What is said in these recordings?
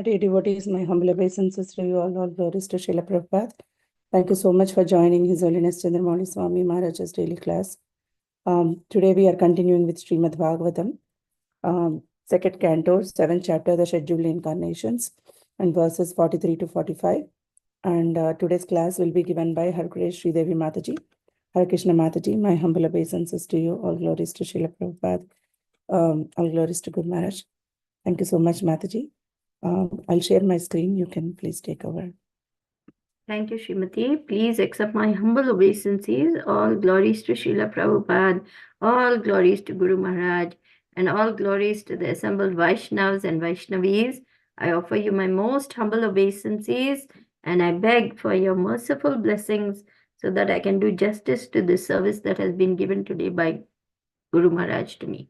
Dear devotees, my humble obeisances to you all glories to Srila Prabhupada. Thank you so much for joining His Holiness Chandramauli Swami Maharaj's daily class. Today we are continuing with Srimad Bhagavatam, second canto, 7th chapter, the scheduled incarnations, and verses 43 to 45. And today's class will be given by HG Sridevi Mataji. Hare Krishna Mataji, my humble obeisances to you. All glories to Srila Prabhupada. All glories to Guru Maharaj. Thank you so much, Mataji. I'll share my screen. You can please take over. Thank you, Srimati. Please accept my humble obeisances. All glories to Srila Prabhupada, all glories to Guru Maharaj, and all glories to the assembled Vaishnavas and Vaishnavis. I offer you my most humble obeisances, and I beg for your merciful blessings so that I can do justice to the service that has been given today by Guru Maharaj to me.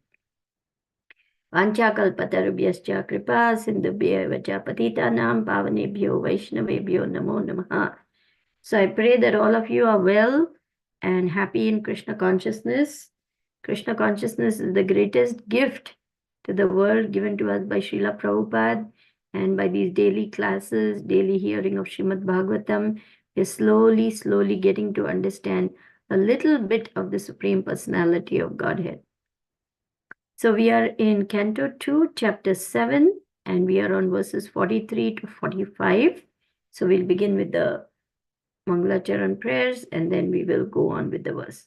Vanchakalpatarubhyascha kripa sindhubhya vacha patitanam pavanebhyo vaishnavebhyo namo namaha. So I pray that all of you are well and happy in Krishna consciousness. Krishna consciousness is the greatest gift to the world given to us by Srila Prabhupada, and by these daily classes, daily hearing of Srimad Bhagavatam, we're slowly getting to understand a little bit of the Supreme Personality of Godhead. So we are in Canto 2, Chapter 7, and we are on verses 43 to 45. So we'll begin with the Mangalacharan prayers, and then we will go on with the verse.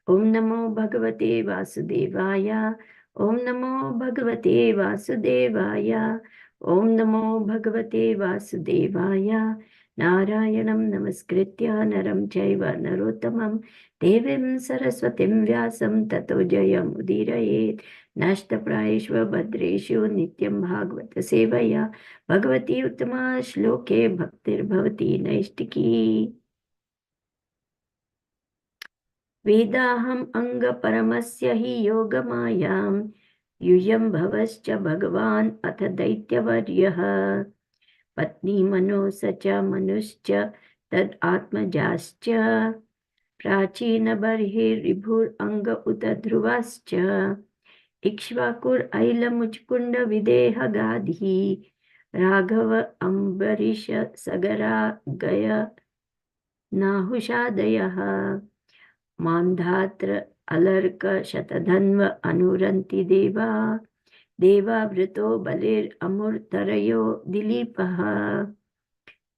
Om Namo Bhagavate Vasudevaya. Om Namo Bhagavate Vasudevaya. Om Namo Bhagavate Vasudevaya. Narayanam Namaskritya Naram Chaiva Narottamam Devim Saraswatim Vyasam Tato Jayam Udirayet Nashtaprayeshva Bhadreshu Nityam Bhagavata Sevaya Bhagavati Uttama Shloke Bhaktir Bhavati Naishtiki. Vedaham anga paramasya hi yogamayam yuyam bhavascha bhagavan atha daityavaryaha patni mano sacha manuscha tad atmajascha prachina barhi ribhur anga uta dhruvascha ikshvakur aila mujkunda videha gadhi raghava ambarisha sagara gaya nahushadayaha Mandhatra alarka shatadhanva anuranti deva vrito balir amurtarayo dilipaha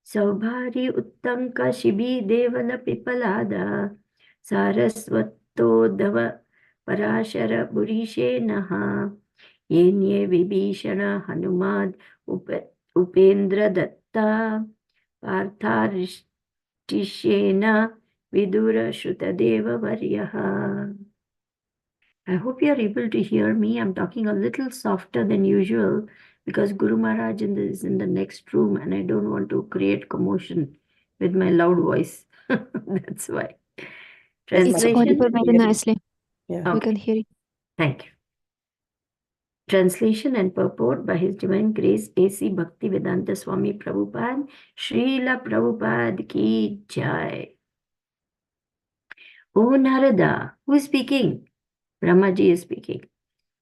saubhari uttanka shibi devala pipalada sarasvatodhava parashara burishe naha yenye vibhishana hanumad upendra datta partharishena Vidura Shrutadeva Varyaha. I hope you are able to hear me. I'm talking a little softer than usual because Guru Maharaj is in the next room and I don't want to create commotion with my loud voice. That's why. It's audible very nicely. Yeah. We can hear you. Thank you. Translation and purport by His Divine Grace A.C. Bhaktivedanta Swami Prabhupada. Srila Prabhupada ki jai. O Narada, who is speaking? Brahmaji is speaking.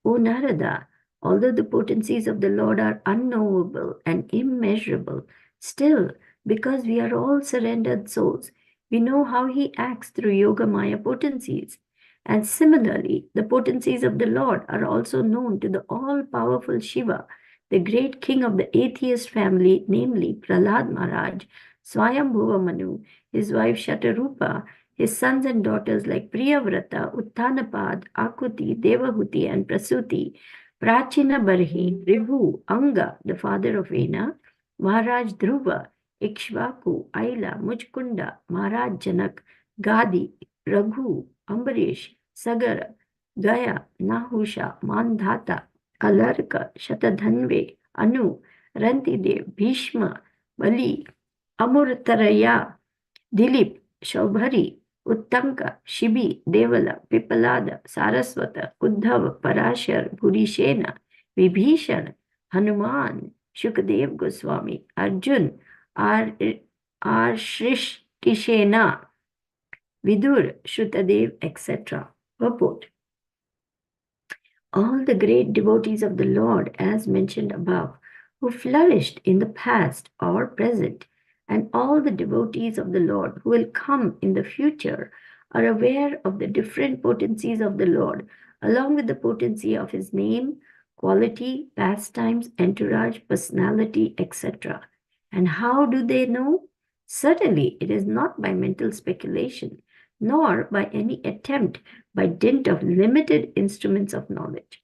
O Narada, although the potencies of the Lord are unknowable and immeasurable, still, because we are all surrendered souls, we know how he acts through Yoga Maya potencies. And similarly, the potencies of the Lord are also known to the all-powerful Shiva, the great king of the atheist family, namely Prahlad Maharaj, Swayambhuva Manu, his wife Shatarupa, his sons and daughters like Priyavrata, Uttanapad, Akuti, Devahuti, and Prasuti, Prachina Barhi, Ribhu, Anga, the father of Vena, Maharaj Dhruva, Ikshvaku, Aila, Mujkunda, Maharaj Janak, Gadi, Raghu, Ambarish, Sagara, Gaya, Nahusha, Mandhata, Alarka, Shatadhanve, Anu, Rantidev, Bhishma, Bali, Amurtaraya, Dilip, Shaubhari, Uttanka, Shibi, Devala, Pipalada, Saraswata, Uddhava, Parashar, Purishena, Vibhishan, Hanuman, Shukadev Goswami, Arjun, Shrishkishena, Vidur, Shrutadev, etc. Purport. All the great devotees of the Lord, as mentioned above, who flourished in the past or present, and all the devotees of the Lord who will come in the future are aware of the different potencies of the Lord, along with the potency of his name, quality, pastimes, entourage, personality, etc. And how do they know? Certainly, it is not by mental speculation, nor by any attempt by dint of limited instruments of knowledge.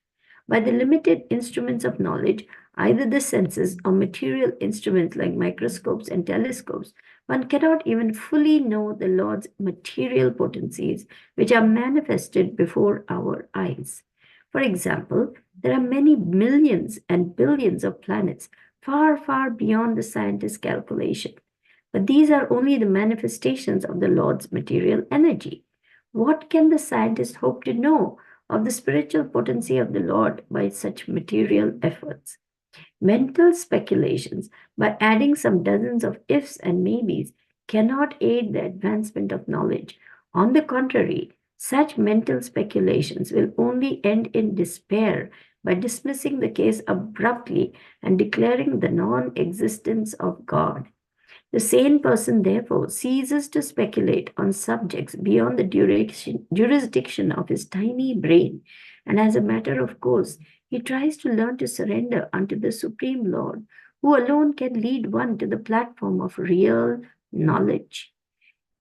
By the limited instruments of knowledge, either the senses or material instruments like microscopes and telescopes, one cannot even fully know the Lord's material potencies, which are manifested before our eyes. For example, there are many millions and billions of planets far, far beyond the scientist's calculation. But these are only the manifestations of the Lord's material energy. What can the scientist hope to know of the spiritual potency of the Lord by such material efforts? Mental speculations, by adding some dozens of ifs and maybes, cannot aid the advancement of knowledge. On the contrary, such mental speculations will only end in despair by dismissing the case abruptly and declaring the non-existence of God. The sane person, therefore, ceases to speculate on subjects beyond the jurisdiction of his tiny brain, and as a matter of course, he tries to learn to surrender unto the Supreme Lord, who alone can lead one to the platform of real knowledge.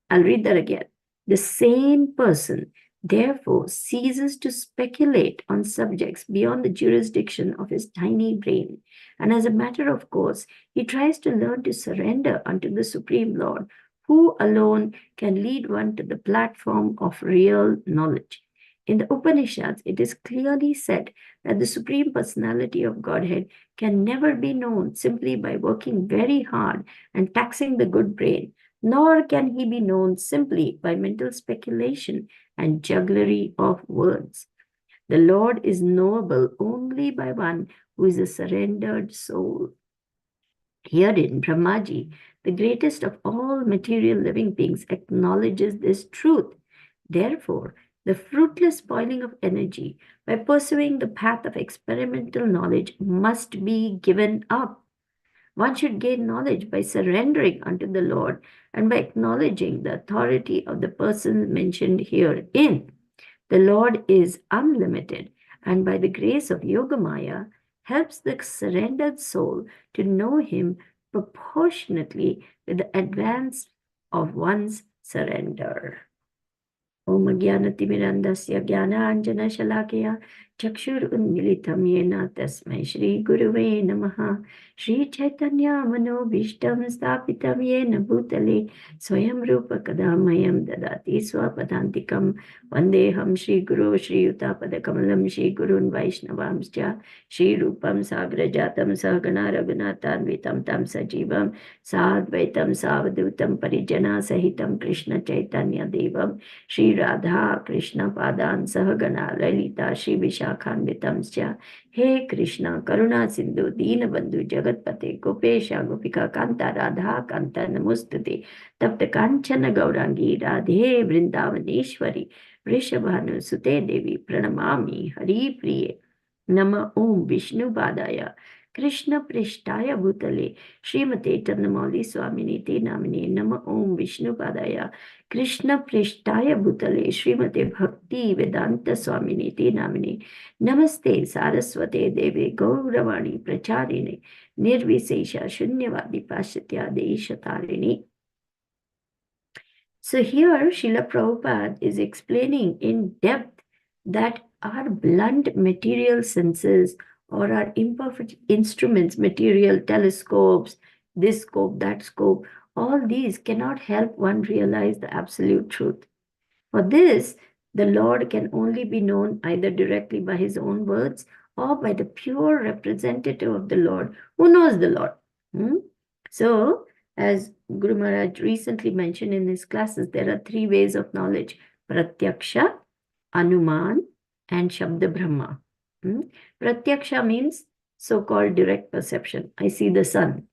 I'll read that again. The sane person, therefore, ceases to speculate on subjects beyond the jurisdiction of his tiny brain, and as a matter of course, he tries to learn to surrender unto the Supreme Lord, who alone can lead one to the platform of real knowledge. In the Upanishads, it is clearly said that the Supreme Personality of Godhead can never be known simply by working very hard and taxing the good brain, nor can he be known simply by mental speculation and jugglery of words. The Lord is knowable only by one who is a surrendered soul. Herein, Brahmaji, the greatest of all material living beings, acknowledges this truth. Therefore, the fruitless spoiling of energy by pursuing the path of experimental knowledge must be given up. One should gain knowledge by surrendering unto the Lord and by acknowledging the authority of the persons mentioned herein. The Lord is unlimited, and by the grace of Yogamaya, helps the surrendered soul to know him proportionately with the advance of one's surrender. Om Jnanatimirandasya Jnananjana Chakshur Unmilitam Yena Tasmai Shri Guruve Namaha Shri Chaitanya Manobhishtam Sthapitam Yena Bhutale Swayam Rupa Kadamayam Dadati Swapadantikam Vandeham Shri Guru Shri Utapada Kamalam Shri Gurun Vaishnavamscha Shri Rupam Sagrajatam Sahagana Raghunathanvitam Tam Sajivam Sadvaitam Savadutam Parijana Sahitam Krishna Chaitanya Devam Shri Radha Krishna Padan Sahagana Lalita Shri Vishakhanvitamscha He Krishna Karuna Sindhu Deenabandhu Jagatpate Gopesha Gopika Kanta Radha Kanta Namostate Tapta Kanchana Gaurangi Radhe Vrindavaneshwari Vrishabhanu Sute Devi Pranamami Hari Priye Nama Om Vishnu Padaya Krishna Prishtaya Bhutale Srimate Chandramauli Swamini Te Namine Nama Om Vishnu Padaya Krishna Prishtaya Bhutale Srimate Bhakti Vedanta Swamini Te Namine Namaste Saraswate Deve Gauravani Pracharine Nirvisesha Shunyavadi Pashatya Deishatarine. So here Srila Prabhupada is explaining in depth that our blunt material senses or our imperfect instruments, material telescopes, this scope, that scope, all these cannot help one realize the absolute truth. For this, the Lord can only be known either directly by his own words or by the pure representative of the Lord who knows the Lord. So, as Guru Maharaj recently mentioned in his classes, there are three ways of knowledge: Pratyaksha, Anuman, and Shabda Brahma. Pratyaksha means so-called direct perception. I see the sun,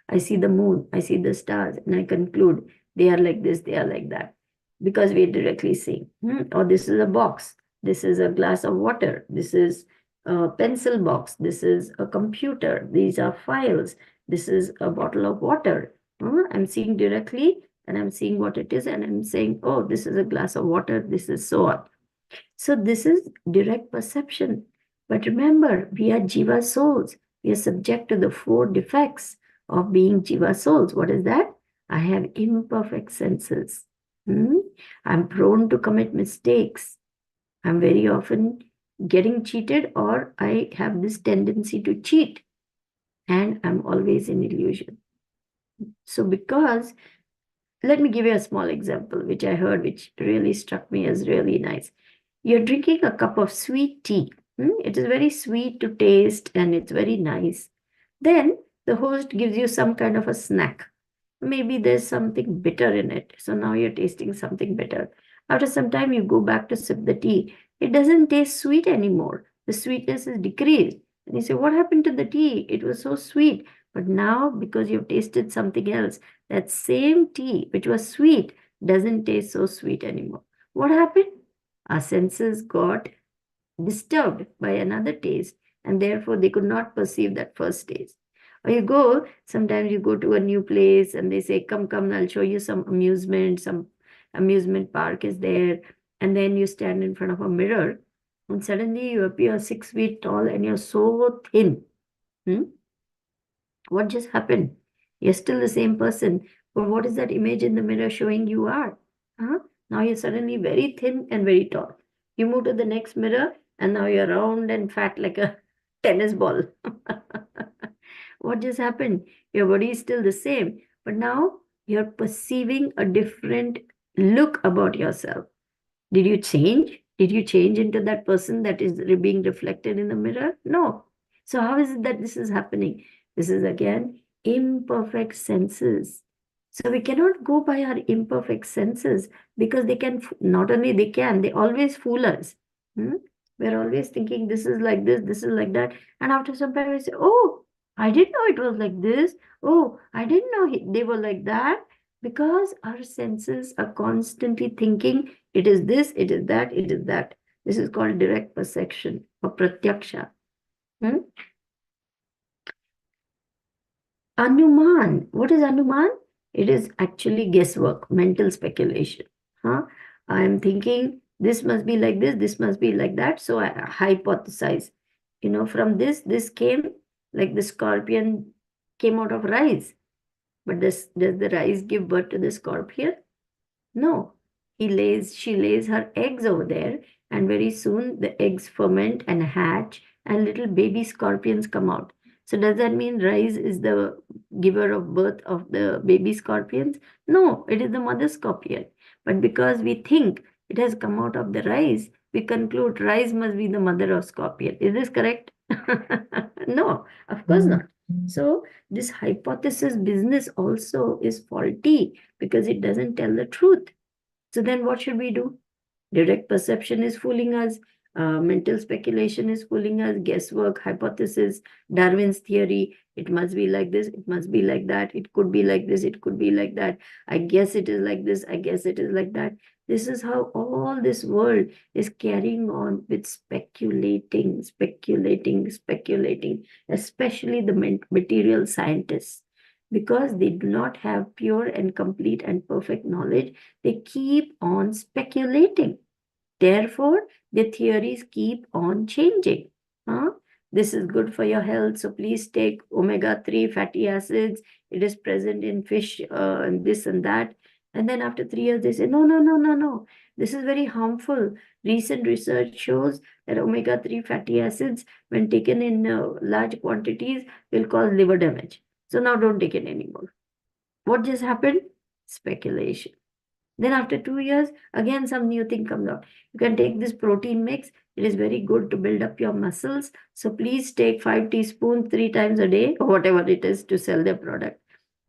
I see the moon, I see the stars, and I conclude they are like this, they are like that, because we are directly seeing. Or this is a box, this is a glass of water, this is a pencil box. This is a computer. These are files. This is a bottle of water. I'm seeing directly and I'm seeing what it is and I'm saying, oh, this is a glass of water. This is so on. So this is direct perception. But remember, we are Jiva souls. We are subject to the 4 defects of being Jiva souls. What is that? I have imperfect senses. I'm prone to commit mistakes. I'm very often getting cheated, or I have this tendency to cheat. And I'm always in illusion. So because, let me give you a small example, which I heard, which really struck me as really nice. You're drinking a cup of sweet tea. It is very sweet to taste and it's very nice. Then the host gives you some kind of a snack. Maybe there's something bitter in it. So now you're tasting something bitter. After some time, you go back to sip the tea. It doesn't taste sweet anymore. The sweetness is decreased. And you say, what happened to the tea? It was so sweet. But now, because you've tasted something else, that same tea, which was sweet, doesn't taste so sweet anymore. What happened? Our senses got disturbed by another taste, and therefore they could not perceive that first taste. Or sometimes you go to a new place and they say, come, I'll show you some amusement park is there. And then you stand in front of a mirror and suddenly you appear 6 feet tall and you're so thin. What just happened? You're still the same person, but what is that image in the mirror showing you are? Now you're suddenly very thin and very tall. You move to the next mirror and now you're round and fat like a tennis ball. What just happened? Your body is still the same, but now you're perceiving a different look about yourself. Did you change? Did you change into that person that is being reflected in the mirror? No. So how is it that this is happening? This is again imperfect senses. So we cannot go by our imperfect senses because they can, not only they always fool us. We're always thinking this is like this is like that. And after some time we say, oh, I didn't know it was like this. Oh, I didn't know they were like that. Because our senses are constantly thinking it is this, it is that, it is that. This is called direct perception or pratyaksha. Anuman. What is Anuman? It is actually guesswork, mental speculation. I am thinking this must be like this must be like that. So I hypothesize. From this came, like the scorpion came out of rice. But does the rice give birth to the scorpion? No. She lays her eggs over there, and very soon the eggs ferment and hatch, and little baby scorpions come out. So does that mean rice is the giver of birth of the baby scorpions? No, it is the mother scorpion. But because we think it has come out of the rice, we conclude rice must be the mother of scorpion. Is this correct? No, of course not. So this hypothesis business also is faulty because it doesn't tell the truth. So then what should we do? Direct perception is fooling us. Mental speculation is fooling us. Guesswork, hypothesis, Darwin's theory. It must be like this. It must be like that. It could be like this. It could be like that. I guess it is like this. I guess it is like that. This is how all this world is carrying on with speculating, especially the material scientists. Because they do not have pure and complete and perfect knowledge, they keep on speculating. Therefore, the theories keep on changing. This is good for your health, so please take omega-3 fatty acids. It is present in fish and this and that. And then after 3 years, they say, no. This is very harmful. Recent research shows that omega-3 fatty acids, when taken in large quantities, will cause liver damage. So now don't take it anymore. What just happened? Speculation. Then after 2 years, again some new thing comes out. You can take this protein mix. It is very good to build up your muscles. So please take 5 teaspoons 3 times a day, or whatever it is, to sell their product.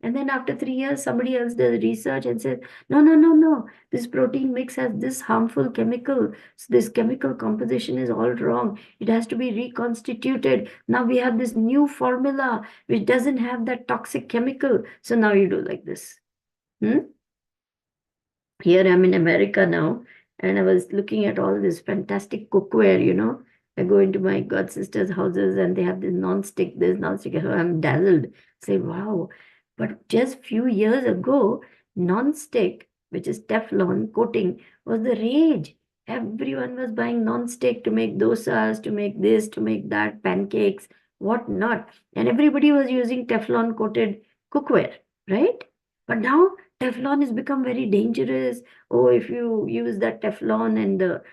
And then after 3 years, somebody else does research and says, no. This protein mix has this harmful chemical. So this chemical composition is all wrong. It has to be reconstituted. Now we have this new formula which doesn't have that toxic chemical. So now you do like this. Here I'm in America now, and I was looking at all this fantastic cookware, I go into my god sisters' houses and they have this non-stick, so I'm dazzled. Say, wow. But just few years ago, non-stick, which is Teflon coating, was the rage. Everyone was buying non-stick to make dosas, to make this, to make that, pancakes, what not. And everybody was using Teflon coated cookware, right? But now Teflon has become very dangerous. Oh, if you use that Teflon and the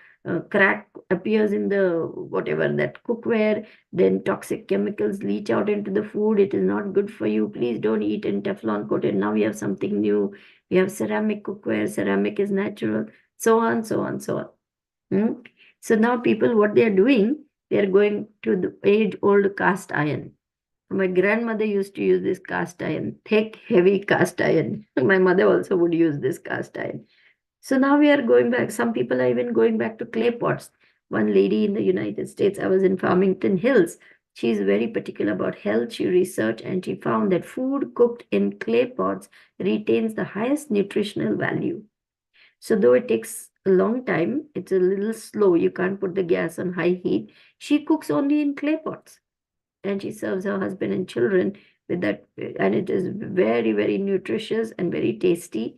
crack appears in the whatever that cookware, then toxic chemicals leach out into the food. It is not good for you. Please don't eat in Teflon coated. Now we have something new. We have ceramic cookware. Ceramic is natural. So on, so on, so on. So now people, what they are doing, they are going to the age-old cast iron. My grandmother used to use this cast iron, thick, heavy cast iron. My mother also would use this cast iron. So now we are going back. Some people are even going back to clay pots. One lady in the United States, I was in Farmington Hills. She's very particular about health. She researched and she found that food cooked in clay pots retains the highest nutritional value. So though it takes a long time, it's a little slow. You can't put the gas on high heat. She cooks only in clay pots and she serves her husband and children with that. And it is very, very nutritious and very tasty.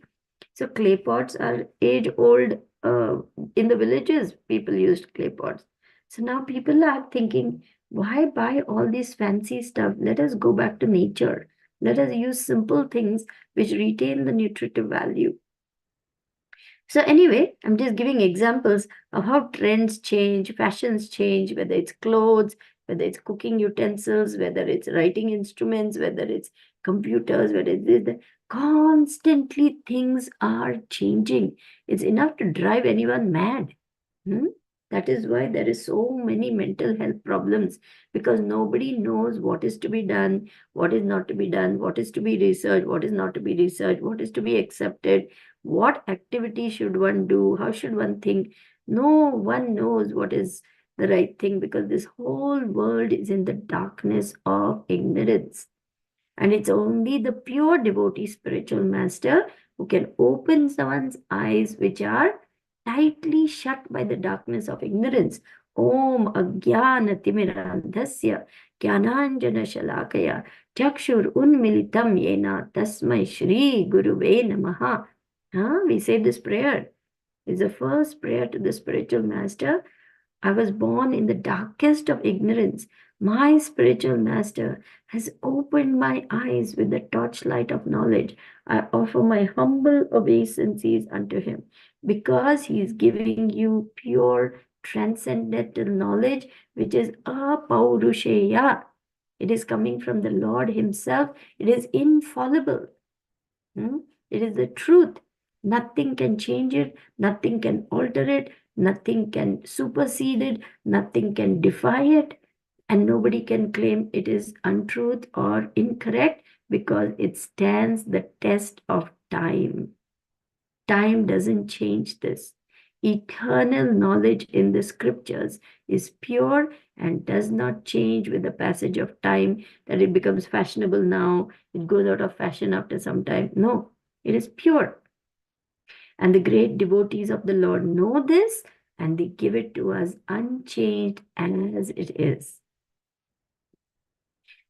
So clay pots are age old. In the villages, people used clay pots. So now people are thinking, why buy all this fancy stuff? Let us go back to nature. Let us use simple things which retain the nutritive value. So anyway, I'm just giving examples of how trends change, fashions change, whether it's clothes, whether it's cooking utensils, whether it's writing instruments, whether it's computers, whether it's this. Constantly things are changing. It's enough to drive anyone mad. That is why there is so many mental health problems, because nobody knows what is to be done, what is not to be done, what is to be researched, what is not to be researched, what is to be accepted, what activity should one do, how should one think. No one knows what is the right thing, because this whole world is in the darkness of ignorance. And it's only the pure devotee spiritual master who can open someone's eyes, which are tightly shut by the darkness of ignorance. Om Agyana Timirandhasya Jnananjana Shalakaya Chakshur Unmilitam Yena Tasmai Shri Guruve Namaha. We say this prayer. It's the first prayer to the spiritual master. I was born in the darkest of ignorance. My spiritual master has opened my eyes with the torchlight of knowledge. I offer my humble obeisances unto him, because he is giving you pure transcendental knowledge, which is apaurushaya. It is coming from the Lord himself. It is infallible. It is the truth. Nothing can change it. Nothing can alter it. Nothing can supersede it. Nothing can defy it. And nobody can claim it is untruth or incorrect, because it stands the test of time. Time doesn't change this. Eternal knowledge in the scriptures is pure and does not change with the passage of time, that it becomes fashionable now, it goes out of fashion after some time. No, it is pure. And the great devotees of the Lord know this, and they give it to us unchanged as it is.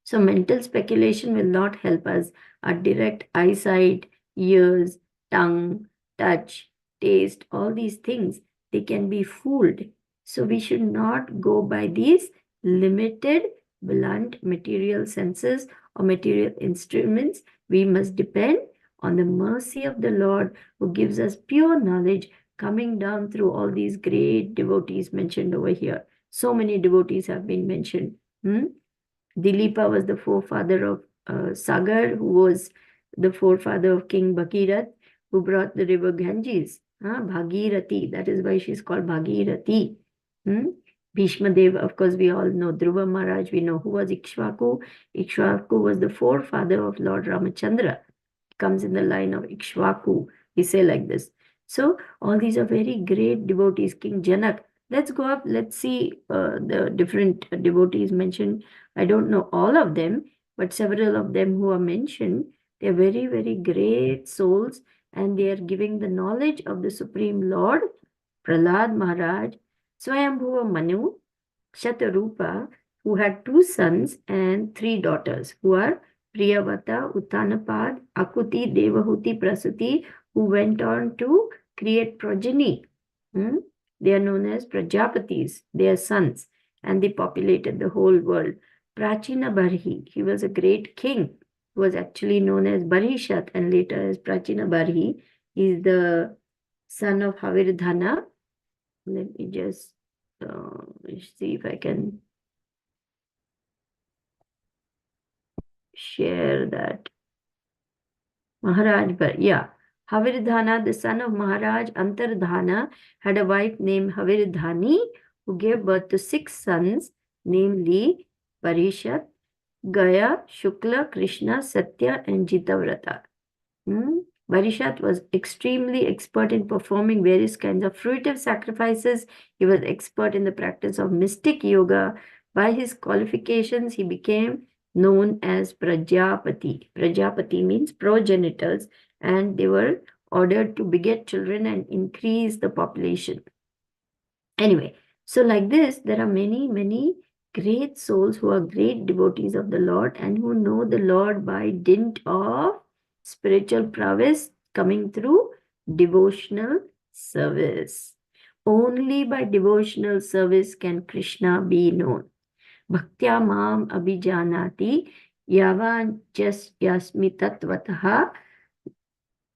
So mental speculation will not help us. Our direct eyesight, ears, tongue, touch, taste, all these things, they can be fooled. So we should not go by these limited, blunt material senses or material instruments. We must depend on the mercy of the Lord, who gives us pure knowledge, coming down through all these great devotees mentioned over here. So many devotees have been mentioned. Dilipa was the forefather of Sagar, who was the forefather of King Bhagirath, who brought the river Ganges. Bhagirathi, that is why she's called Bhagirathi. Bhishma Dev, of course, we all know. Dhruva Maharaj, we know. Who was Ikshvaku? Ikshvaku was the forefather of Lord Ramachandra. Comes in the line of Ikshvaku. We say like this. So all these are very great devotees. King Janak. Let's go up. Let's see the different devotees mentioned. I don't know all of them, but several of them who are mentioned, they are very, very great souls, and they are giving the knowledge of the Supreme Lord. Prahlad Maharaj, Swayambhuva Manu, Shatarupa, who had 2 sons and 3 daughters, who are Priyavata, Uttanapad, Akuti, Devahuti, Prasuti, who went on to create progeny. They are known as Prajapatis, their sons, and they populated the whole world. Prachina Barhi, he was a great king, who was actually known as Barishat and later as Prachina Barhi. He is the son of Havirdhana. Let me just see if I can share that. Maharaj, Havirdhana, the son of Maharaj Antardhana, had a wife named Havirdhani, who gave birth to 6 sons, namely Parishat, Gaya, Shukla, Krishna, Satya, and Jitavrata. Barishat was extremely expert in performing various kinds of fruitive sacrifices. He was expert in the practice of mystic yoga. By his qualifications, he became known as Prajapati. Prajapati means progenitors, and they were ordered to beget children and increase the population. Anyway, so like this, there are many, many great souls who are great devotees of the Lord and who know the Lord by dint of spiritual prowess coming through devotional service. Only by devotional service can Krishna be known. Bhaktya mam abhijanati yavan yasmi tatvataha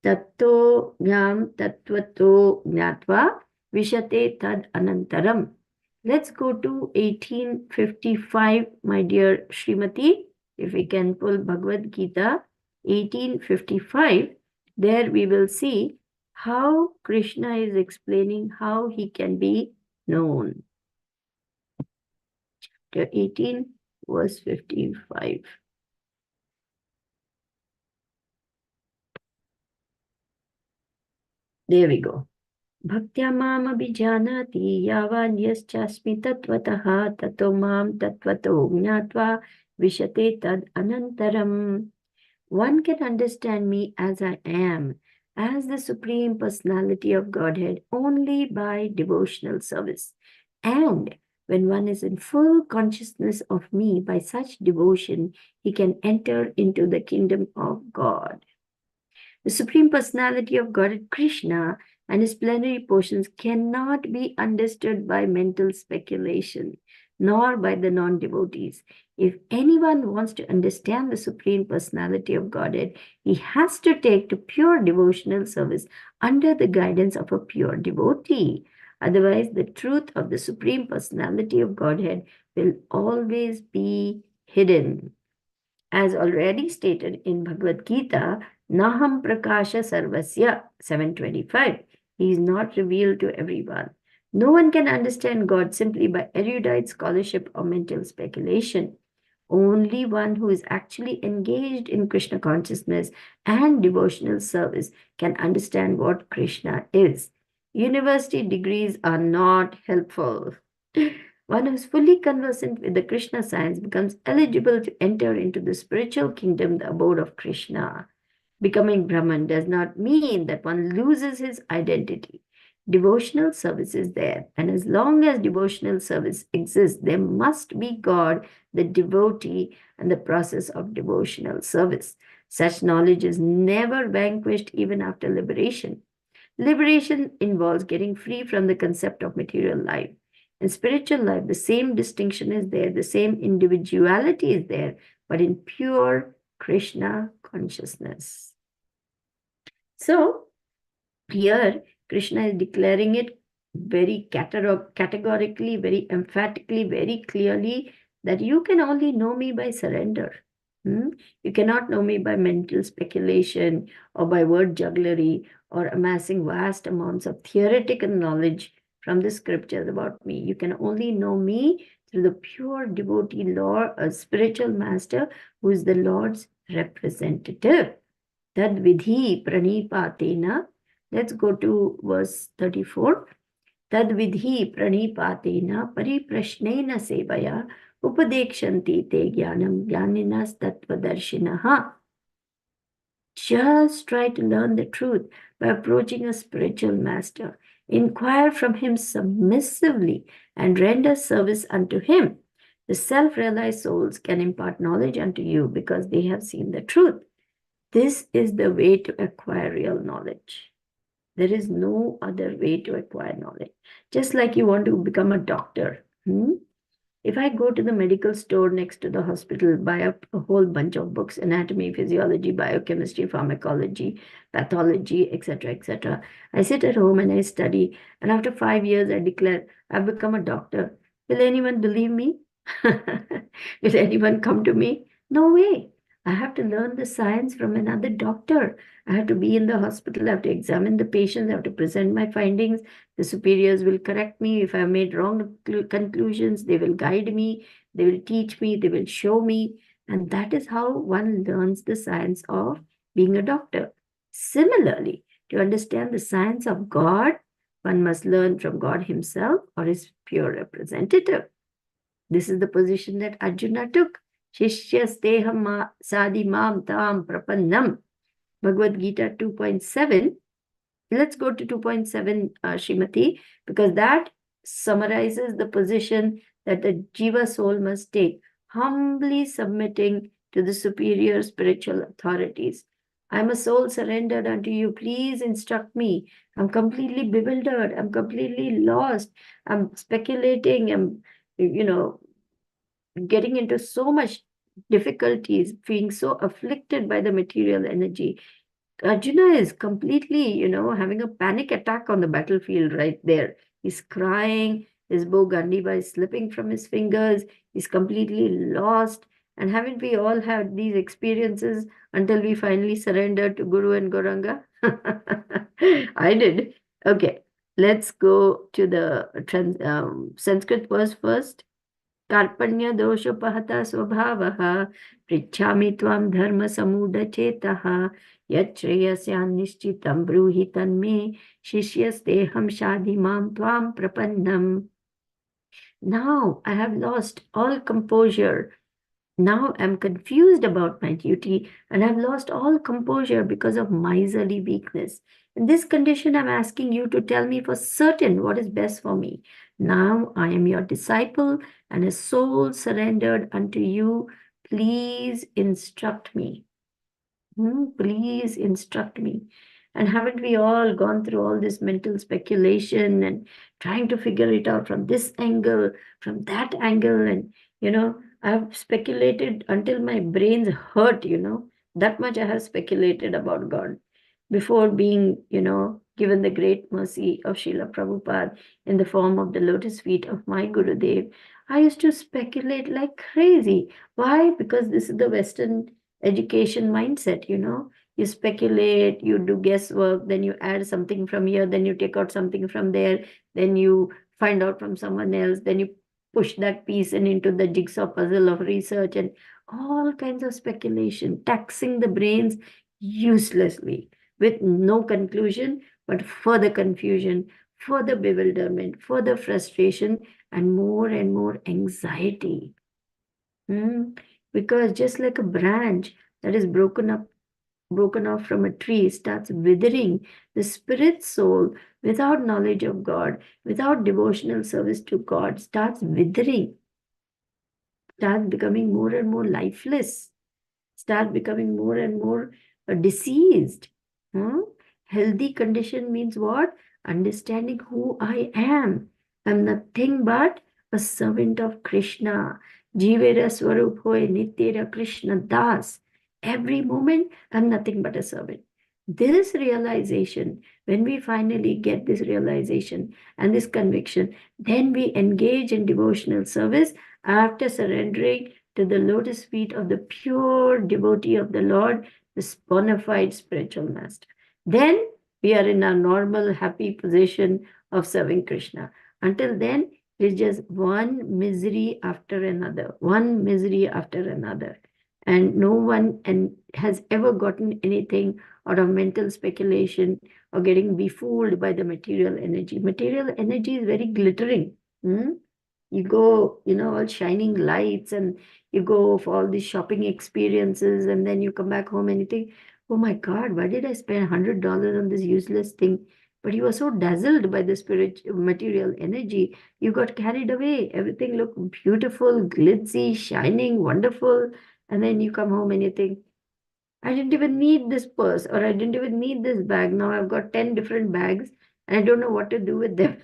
tatto gnam tattvato gnatva vishate tad anantaram. Let's go to 1855, my dear Srimati. If we can pull Bhagavad Gita, 1855, there we will see how Krishna is explaining how he can be known. Chapter 18, verse 55. There we go. Bhaktya mam abhijanati yavan yaschasmi tatvataha tato mam tatvato gnatva vishate tad anantaram. One can understand me as I am, as the Supreme Personality of Godhead, only by devotional service. And when one is in full consciousness of me by such devotion, he can enter into the kingdom of God. The Supreme Personality of Godhead, Krishna, and his plenary portions cannot be understood by mental speculation, nor by the non-devotees. If anyone wants to understand the Supreme Personality of Godhead, he has to take to pure devotional service under the guidance of a pure devotee. Otherwise, the truth of the Supreme Personality of Godhead will always be hidden. As already stated in Bhagavad Gita, Naham Prakasha Sarvasya 725. He is not revealed to everyone. No one can understand God simply by erudite scholarship or mental speculation. Only one who is actually engaged in Krishna consciousness and devotional service can understand what Krishna is. University degrees are not helpful. One who is fully conversant with the Krishna science becomes eligible to enter into the spiritual kingdom, the abode of Krishna. Becoming Brahman does not mean that one loses his identity. Devotional service is there, and as long as devotional service exists, there must be God, the devotee, and the process of devotional service. Such knowledge is never vanquished even after liberation. Liberation involves getting free from the concept of material life. In spiritual life, the same distinction is there, the same individuality is there, but in pure Krishna consciousness. So, here, Krishna is declaring it very categorically, very emphatically, very clearly that you can only know me by surrender. You cannot know me by mental speculation or by word jugglery or amassing vast amounts of theoretical knowledge from the scriptures about me. You can only know me through the pure devotee Lord, a spiritual master who is the Lord's representative. Tad vidhi pranipatena. Let's go to verse 34. Tad vidhi pranipatena pariprashnena sevaya upadekshanti te jnanam jnaninas tattvadarshinaha. Just try to learn the truth by approaching a spiritual master. Inquire from him submissively and render service unto him. The self-realized souls can impart knowledge unto you because they have seen the truth. This is the way to acquire real knowledge. There is no other way to acquire knowledge. Just like you want to become a doctor. If I go to the medical store next to the hospital, buy up a whole bunch of books, anatomy, physiology, biochemistry, pharmacology, pathology, etc., I sit at home and I study, and after 5 years, I declare, I've become a doctor. Will anyone believe me? Will anyone come to me? No way. I have to learn the science from another doctor. I have to be in the hospital. I have to examine the patients. I have to present my findings. The superiors will correct me. If I've made wrong conclusions, they will guide me. They will teach me. They will show me. And that is how one learns the science of being a doctor. Similarly, to understand the science of God, one must learn from God himself or his pure representative. This is the position that Arjuna took. Shishyasteham sadi mam tam prapannam. Bhagavad Gita 2.7. Let's go to 2.7, Srimati, because that summarizes the position that the Jiva soul must take, humbly submitting to the superior spiritual authorities. I'm a soul surrendered unto you. Please instruct me. I'm completely bewildered. I'm completely lost. I'm speculating. I'm, getting into so much difficulties, being so afflicted by the material energy. Arjuna is completely, having a panic attack on the battlefield right there. He's crying, his bow Gandiva is slipping from his fingers, he's completely lost. And haven't we all had these experiences until we finally surrendered to Guru and Gauranga? I did. Okay, let's go to the Sanskrit verse first. कार्पण्य दोषोपहता स्वभावः पृच्छामि त्वां धर्मसमूढचेतः यच्छ्रेयस्यान्निश्चितं ब्रूहि तन्मे शिष्यस्तेऽहं शाधि मां त्वां प्रपन्नम्. Now I have lost all composure. Now I'm confused about my duty and I've lost all composure because of miserly weakness. In this condition, I'm asking you to tell me for certain what is best for me. Now I am your disciple and a soul surrendered unto you. Please instruct me. Please instruct me. And haven't we all gone through all this mental speculation and trying to figure it out from this angle, from that angle? And, I've speculated until my brains hurt, that much I have speculated about God before being, given the great mercy of Srila Prabhupada in the form of the lotus feet of my Gurudev. I used to speculate like crazy. Why? Because this is the Western education mindset, you speculate, you do guesswork, then you add something from here, then you take out something from there, then you find out from someone else, then you push that piece into the jigsaw puzzle of research and all kinds of speculation, taxing the brains uselessly with no conclusion, but further confusion, further bewilderment, further frustration, and more anxiety. Because just like a branch that is broken off from a tree starts withering, the spirit soul, without knowledge of God, without devotional service to God, starts withering, starts becoming more and more lifeless, starts becoming more and more diseased. Healthy condition means what? Understanding who I am. I'm nothing but a servant of Krishna. Jivera Swarup Hoy Nityera Krishna Das. Every moment, I'm nothing but a servant. This realization, when we finally get this realization and this conviction, then we engage in devotional service after surrendering to the lotus feet of the pure devotee of the Lord, the bona fide spiritual master. Then we are in our normal, happy position of serving Krishna. Until then, it's just one misery after another, one misery after another. And no one has ever gotten anything out of mental speculation or getting befooled by the material energy. Material energy is very glittering. You go, all shining lights, and you go for all these shopping experiences, and then you come back home and you think, oh my God, why did I spend $100 on this useless thing? but you were so dazzled by the spiritual material energy, you got carried away. Everything looked beautiful, glitzy, shining, wonderful. And then you come home and you think, I didn't even need this purse, or I didn't even need this bag. Now I've got 10 different bags and I don't know what to do with them.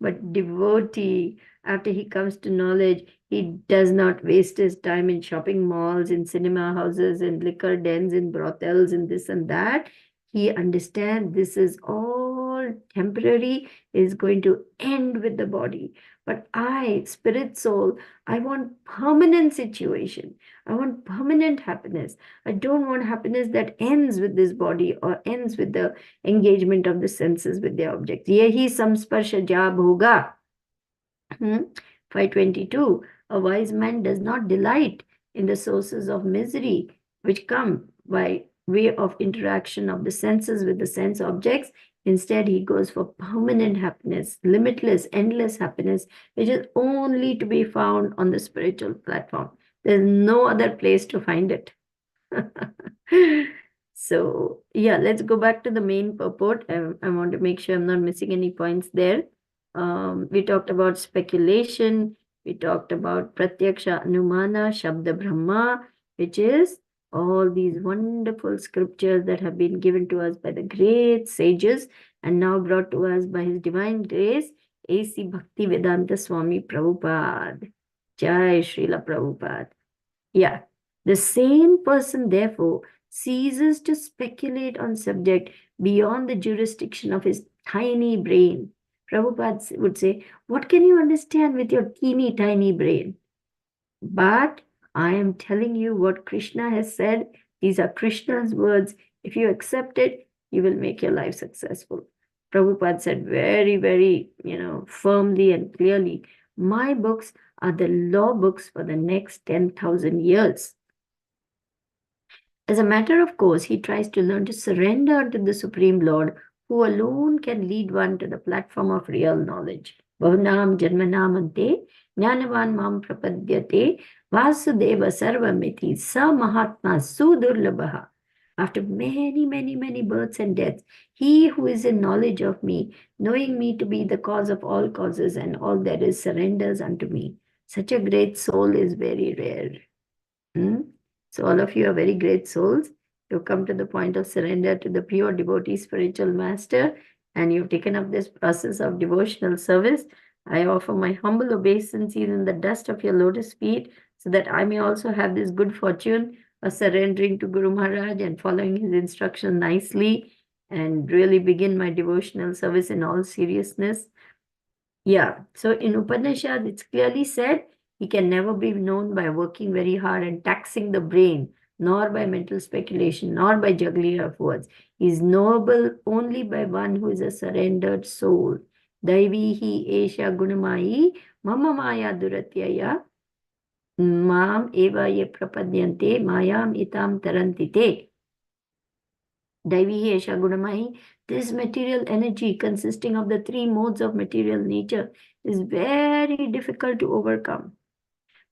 But devotee, after he comes to knowledge, he does not waste his time in shopping malls, in cinema houses, in liquor dens, in brothels, and this and that. He understands this is all temporary, is going to end with the body. But I, spirit soul, I want permanent situation. I want permanent happiness. I don't want happiness that ends with this body or ends with the engagement of the senses with the objects. Yehi samsparsha ja bhoga. 522. A wise man does not delight in the sources of misery which come by way of interaction of the senses with the sense objects. Instead, he goes for permanent happiness, limitless, endless happiness, which is only to be found on the spiritual platform. There's no other place to find it. So, yeah, let's go back to the main purport. I want to make sure I'm not missing any points there. We talked about speculation. We talked about pratyaksha anumana, shabda brahma, which is all these wonderful scriptures that have been given to us by the great sages and now brought to us by His Divine Grace, A.C. Bhakti Vedanta Swami Prabhupada. Jai Srila Prabhupada. Yeah, the sane person, therefore, ceases to speculate on subject beyond the jurisdiction of his tiny brain. Prabhupada would say, what can you understand with your teeny tiny brain? But I am telling you what Krishna has said. These are Krishna's words. If you accept it, you will make your life successful. Prabhupada said very, very, firmly and clearly, my books are the law books for the next 10,000 years. As a matter of course, he tries to learn to surrender to the Supreme Lord, who alone can lead one to the platform of real knowledge. Bhavanam janmanam ante jnanavan mam prapadyate vasudeva sarvamiti sa mahatma sudurlabha. After many, many, many births and deaths, he who is in knowledge of me, knowing me to be the cause of all causes and all that is, surrenders unto me. Such a great soul is very rare. So all of you are very great souls. You've come to the point of surrender to the pure devotee spiritual master, and you've taken up this process of devotional service. I offer my humble obeisances in the dust of your lotus feet, so that I may also have this good fortune of surrendering to Guru Maharaj and following his instruction nicely, and really begin my devotional service in all seriousness. Yeah, so in Upanishad, it's clearly said, he can never be known by working very hard and taxing the brain, nor by mental speculation, nor by juggling of words. He is knowable only by one who is a surrendered soul. Daivihi esha gunamai mama maya duratyaya mam eva ye prapadyante mayam itam tarantite. Daivihi esha gunamai. This material energy consisting of the three modes of material nature is very difficult to overcome.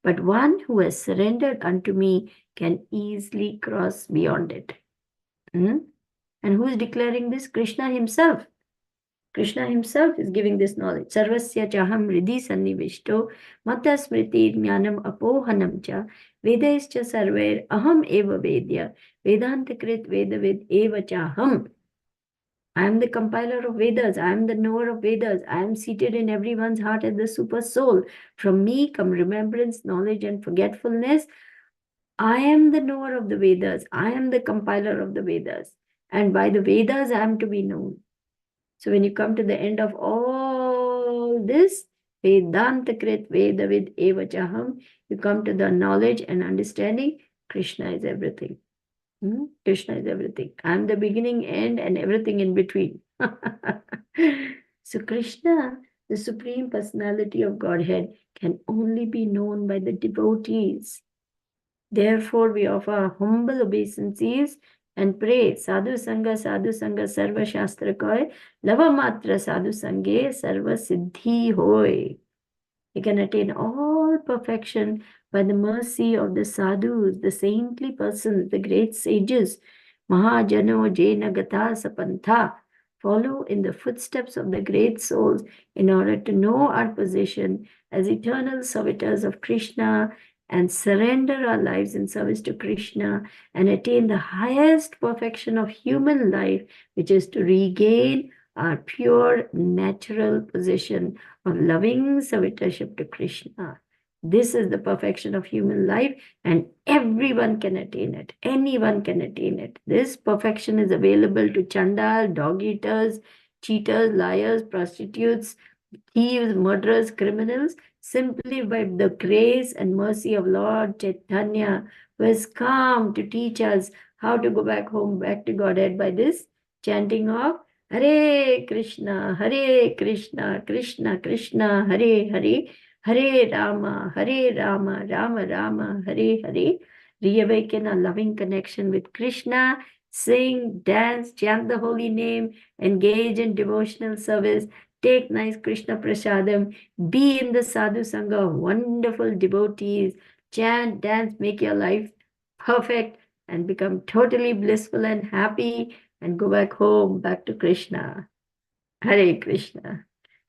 But one who has surrendered unto me can easily cross beyond it. And who is declaring this? Krishna himself. Krishna himself is giving this knowledge. Sarvasya chaham riddhi sannivishto mata smriti jnanam apohanam cha vedaischa sarvair aham eva vedya vedantakrit vedavid eva chaham. I am the compiler of Vedas. I am the knower of Vedas. I am seated in everyone's heart as the super soul. From me come remembrance, knowledge, and forgetfulness. I am the knower of the Vedas. I am the compiler of the Vedas. And by the Vedas, I am to be known. So when you come to the end of all this, Vedantakrit Vedavid Eva Chaham, you come to the knowledge and understanding, Krishna is everything. Krishna is everything. I'm the beginning, end, and everything in between. So Krishna, the Supreme Personality of Godhead, can only be known by the devotees. Therefore, we offer humble obeisances and pray, Sadhu Sangha, Sarva Shastra Koi, Lava Matra Sadhu Sanghe, Sarva Siddhi Hoy. You can attain all perfection by the mercy of the sadhus, the saintly persons, the great sages, Mahajano Jena Gata Sapantha. Follow in the footsteps of the great souls in order to know our position as eternal servitors of Krishna and surrender our lives in service to Krishna and attain the highest perfection of human life, which is to regain our pure natural position of loving servitorship to Krishna. This is the perfection of human life, and everyone can attain it. Anyone can attain it. This perfection is available to Chandal, dog eaters, cheaters, liars, prostitutes, thieves, murderers, criminals, simply by the grace and mercy of Lord Chaitanya, who has come to teach us how to go back home, back to Godhead by this chanting of Hare Krishna, Krishna Krishna, Hare Hare, Hare Rama, Rama Rama, Hare Hare. Reawaken a loving connection with Krishna, sing, dance, chant the holy name, engage in devotional service, take nice Krishna Prasadam, be in the sadhu sangha of wonderful devotees, chant, dance, make your life perfect and become totally blissful and happy and go back home, back to Krishna. Hare Krishna.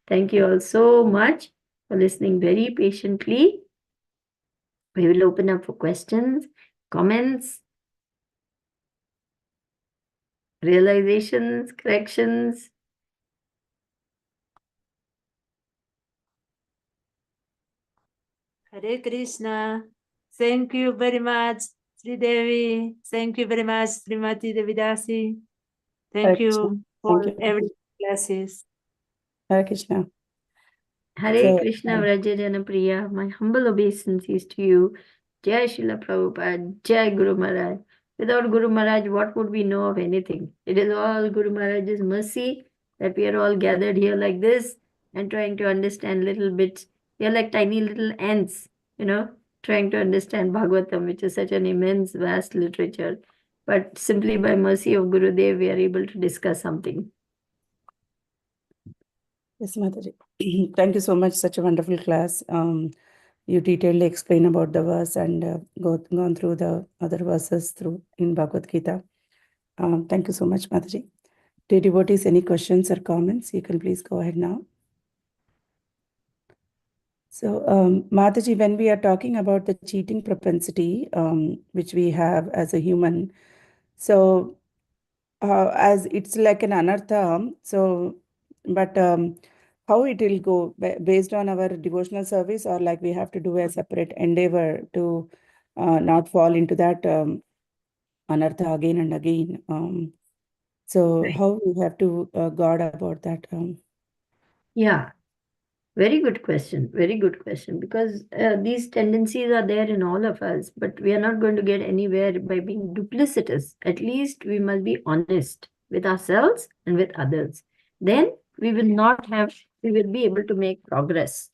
Thank you all so much for listening very patiently. We will open up for questions, comments, realizations, corrections. Hare Krishna. Thank you very much, Sridevi. Thank you very much, Srimati Devidasi. Thank Hare you Krishna. for Thank you. every classes. Hare Krishna. Hare So, Krishna Vrajajana Priya. My humble obeisances to you. Jai Srila Prabhupada. Jai Guru Maharaj. Without Guru Maharaj, what would we know of anything? It is all Guru Maharaj's mercy that we are all gathered here like this and trying to understand little bits. We are like tiny little ants, trying to understand Bhagavatam, which is such an immense, vast literature. But simply by mercy of Gurudev, we are able to discuss something. yes, Mataji. Thank you so much. Such a wonderful class. You detailedly explain about the verse and gone through the other verses through in Bhagavad Gita. Thank you so much, Mataji. Dear devotees, any questions or comments? You can please go ahead now. So, Mataji, when we are talking about the cheating propensity, which we have as a human, so as it's like an anartha, so, but how it will go based on our devotional service, or like we have to do a separate endeavor to not fall into that anartha again and again. So Right. how we have to guard about that? Yeah. Very good question. Very good question. Because these tendencies are there in all of us, but we are not going to get anywhere by being duplicitous. At least we must be honest with ourselves and with others. Then we will be able to make progress.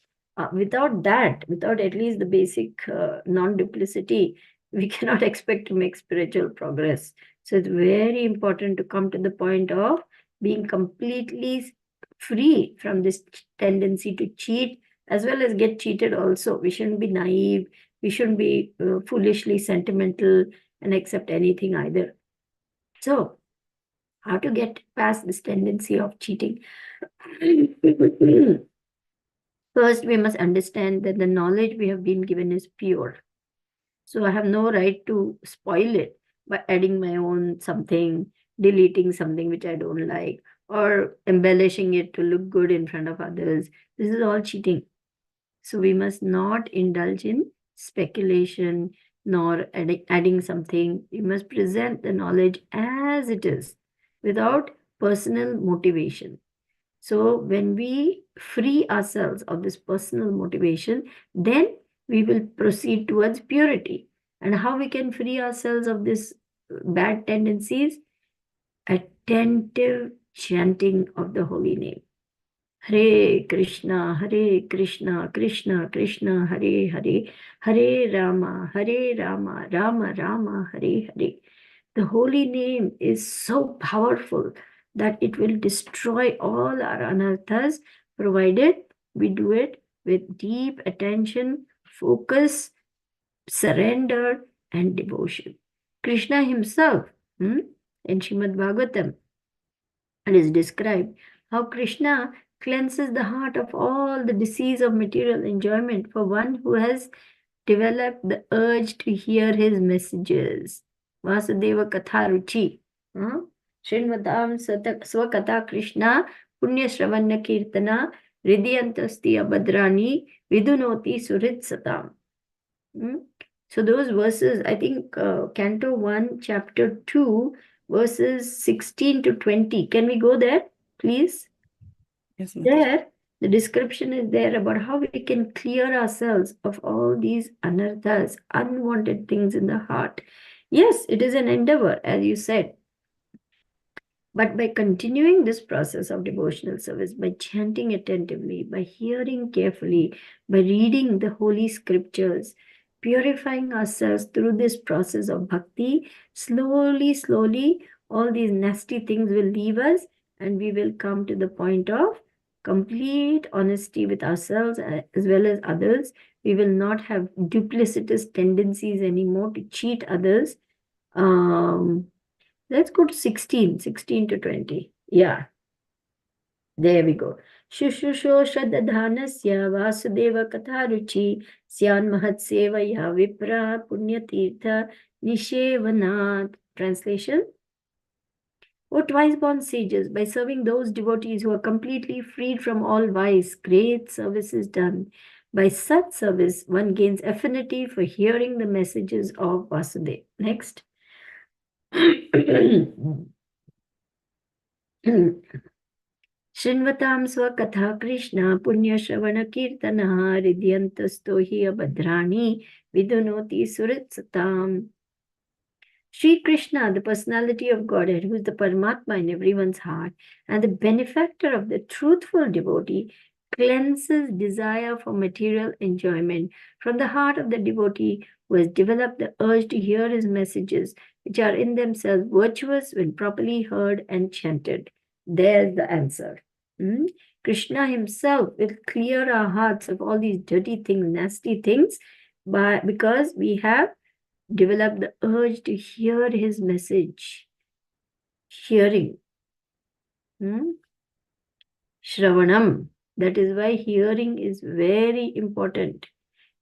Without that, without at least the basic non-duplicity, we cannot expect to make spiritual progress. So it's very important to come to the point of being completely free from this tendency to cheat as well as get cheated also. We shouldn't be naive. We shouldn't be foolishly sentimental and accept anything either. So, how to get past this tendency of cheating? First, we must understand that the knowledge we have been given is pure. So I have no right to spoil it by adding my own something, deleting something which I don't like, or embellishing it to look good in front of others. This is all cheating. So we must not indulge in speculation nor adding something. We must present the knowledge as it is without personal motivation. So when we free ourselves of this personal motivation, then we will proceed towards purity. And how we can free ourselves of this bad tendencies? Attentive chanting of the holy name. Hare Krishna, Krishna Krishna, Hare Hare, Hare Rama, Rama Rama, Hare Hare. The holy name is so powerful that it will destroy all our anarthas, provided we do it with deep attention, focus, surrender, and devotion. Krishna himself in Srimad Bhagavatam. It is described how Krishna cleanses the heart of all the disease of material enjoyment for one who has developed the urge to hear his messages. Vasudeva Katha Ruchi. Srinvatam Swakatha Krishna Punya Shravanna Kirtana Ridhyantasti Abhadrani Vidunoti Surit Satam. So those verses, I think Canto 1, Chapter 2, verses 16 to 20. Can we go there, please? Yes, Mataji. There, the description is there about how we can clear ourselves of all these anarthas, unwanted things in the heart. Yes, it is an endeavor, as you said. But by continuing this process of devotional service, by chanting attentively, by hearing carefully, by reading the holy scriptures, purifying ourselves through this process of bhakti, slowly, all these nasty things will leave us and we will come to the point of complete honesty with ourselves as well as others. We will not have duplicitous tendencies anymore to cheat others. Let's go to 16 to 20. Yeah. There we go. Shushusho Shradadhanasya Vasudeva Katharuchi Syan Mahatsevaya Vipra Punyatirtha Nishevanat. Translation. O twice-born sages, by serving those devotees who are completely freed from all vice, great service is done. By such service, one gains affinity for hearing the messages of Vasudeva. Next. Shinvatam Swakatha Krishna Punya Shravana Kirtana Ridyantasto hi abhadrani Vidunoti Suritsatam. Sri Krishna, the personality of Godhead, who is the Paramatma in everyone's heart, and the benefactor of the truthful devotee, cleanses desire for material enjoyment from the heart of the devotee who has developed the urge to hear his messages, which are in themselves virtuous when properly heard and chanted. There's the answer. Krishna himself will clear our hearts of all these dirty things, nasty things, because we have developed the urge to hear his message. Hearing. Shravanam. That is why hearing is very important.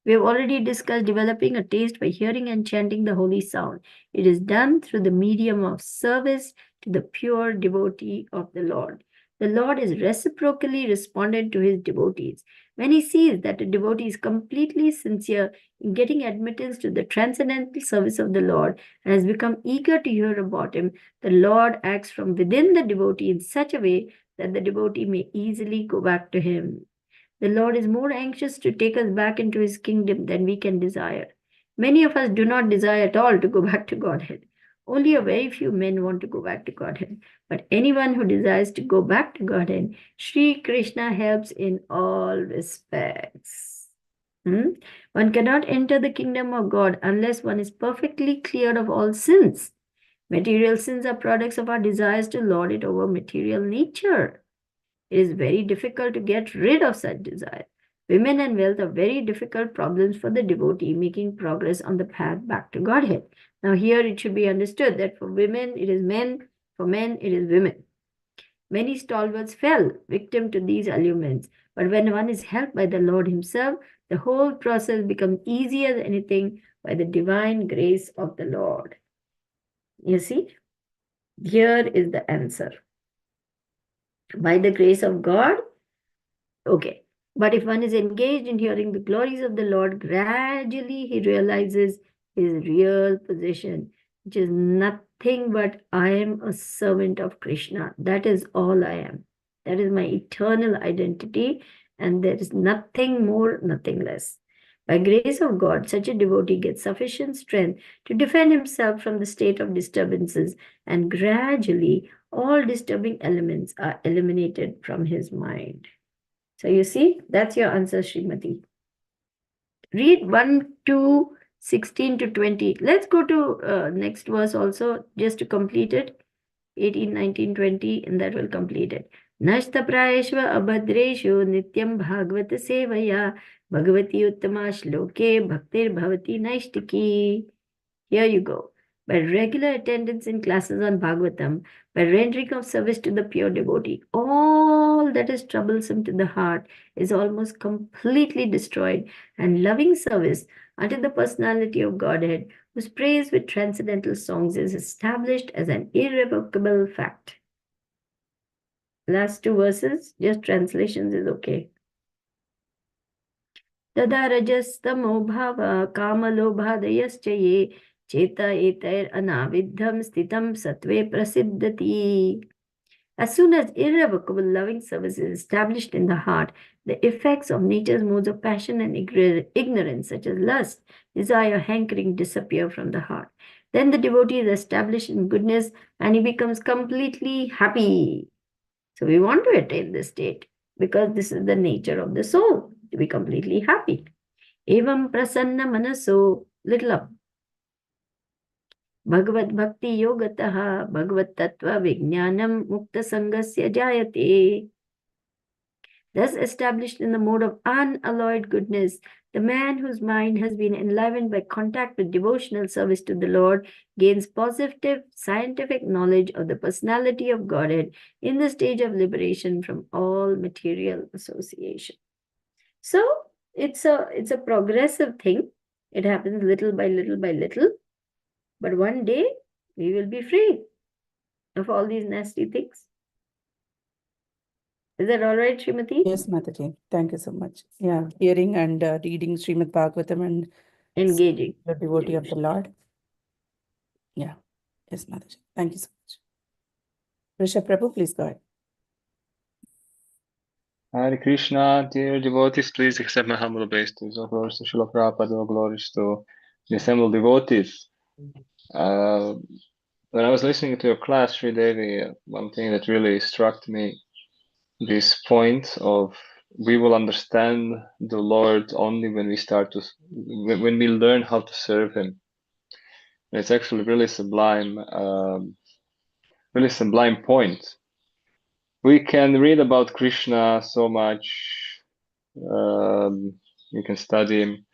We have already discussed developing a taste by hearing and chanting the holy sound. It is done through the medium of service to the pure devotee of the Lord. The Lord is reciprocally respondent to his devotees. When he sees that a devotee is completely sincere in getting admittance to the transcendental service of the Lord and has become eager to hear about him, the Lord acts from within the devotee in such a way that the devotee may easily go back to him. The Lord is more anxious to take us back into his kingdom than we can desire. Many of us do not desire at all to go back to Godhead. Only a very few men want to go back to Godhead. But anyone who desires to go back to Godhead, Sri Krishna helps in all respects. One cannot enter the kingdom of God unless one is perfectly cleared of all sins. Material sins are products of our desires to lord it over material nature. It is very difficult to get rid of such desire. Women and wealth are very difficult problems for the devotee making progress on the path back to Godhead. Now here it should be understood that for women it is men, for men it is women. Many stalwarts fell victim to these allurements, but when one is helped by the Lord himself, the whole process becomes easy as anything by the divine grace of the Lord. You see, here is the answer. By the grace of God, okay. But if one is engaged in hearing the glories of the Lord, gradually he realizes his real position, which is nothing but I am a servant of Krishna. That is all I am. That is my eternal identity, and there is nothing more, nothing less. By grace of God, such a devotee gets sufficient strength to defend himself from the state of disturbances, and gradually all disturbing elements are eliminated from his mind. So you see, that's your answer, Srimati. Read 1 to 16 to 20. Let's go to next verse also, just to complete it. 18, 19, 20, and that will complete it. Nashta prayeshva abhadreshu nityam bhagavata sevaya bhagavati uttama shloke bhaktir bhavati naishtiki. Here you go. by regular attendance in classes on Bhagavatam, by rendering of service to the pure devotee, all that is troublesome to the heart is almost completely destroyed, and loving service unto the personality of Godhead, whose praise with transcendental songs is established as an irrevocable fact. Last two verses, just translations is okay. Tada rajastamo bhava kamalobhadayascha ye cheta etair anavidham stitam satve prasiddhati. As soon as irrevocable loving service is established in the heart, the effects of nature's modes of passion and ignorance, such as lust, desire, hankering, disappear from the heart. Then the devotee is established in goodness and he becomes completely happy. So we want to attain this state because this is the nature of the soul, to be completely happy. Evam prasanna manaso, little up. Bhagavad Bhakti Yogataha Bhagavad Tattva Vijnanam Mukta Sangasya Jayate. Thus established in the mode of unalloyed goodness, the man whose mind has been enlivened by contact with devotional service to the Lord gains positive scientific knowledge of the personality of Godhead in the stage of liberation from all material association. So it's a progressive thing. It happens little by little by little. But one day we will be free of all these nasty things. Is that all right, Srimati? Yes, Mataji. Thank you so much. Yeah, hearing and reading Srimad Bhagavatam and Engaging. the devotee of the Lord. Yeah. Yes, Mataji. Thank you so much. Rishabh Prabhu, please go ahead. Hare Krishna, dear devotees, please accept my humble obeisances. All glories to Srila Prabhupada, all glories to the assembled devotees. When I was listening to your class, Sridevi, one thing that really struck me, this point of we will understand the Lord only when we start to, when we learn how to serve Him. It's actually really sublime point. We can read about Krishna so much. You can study him,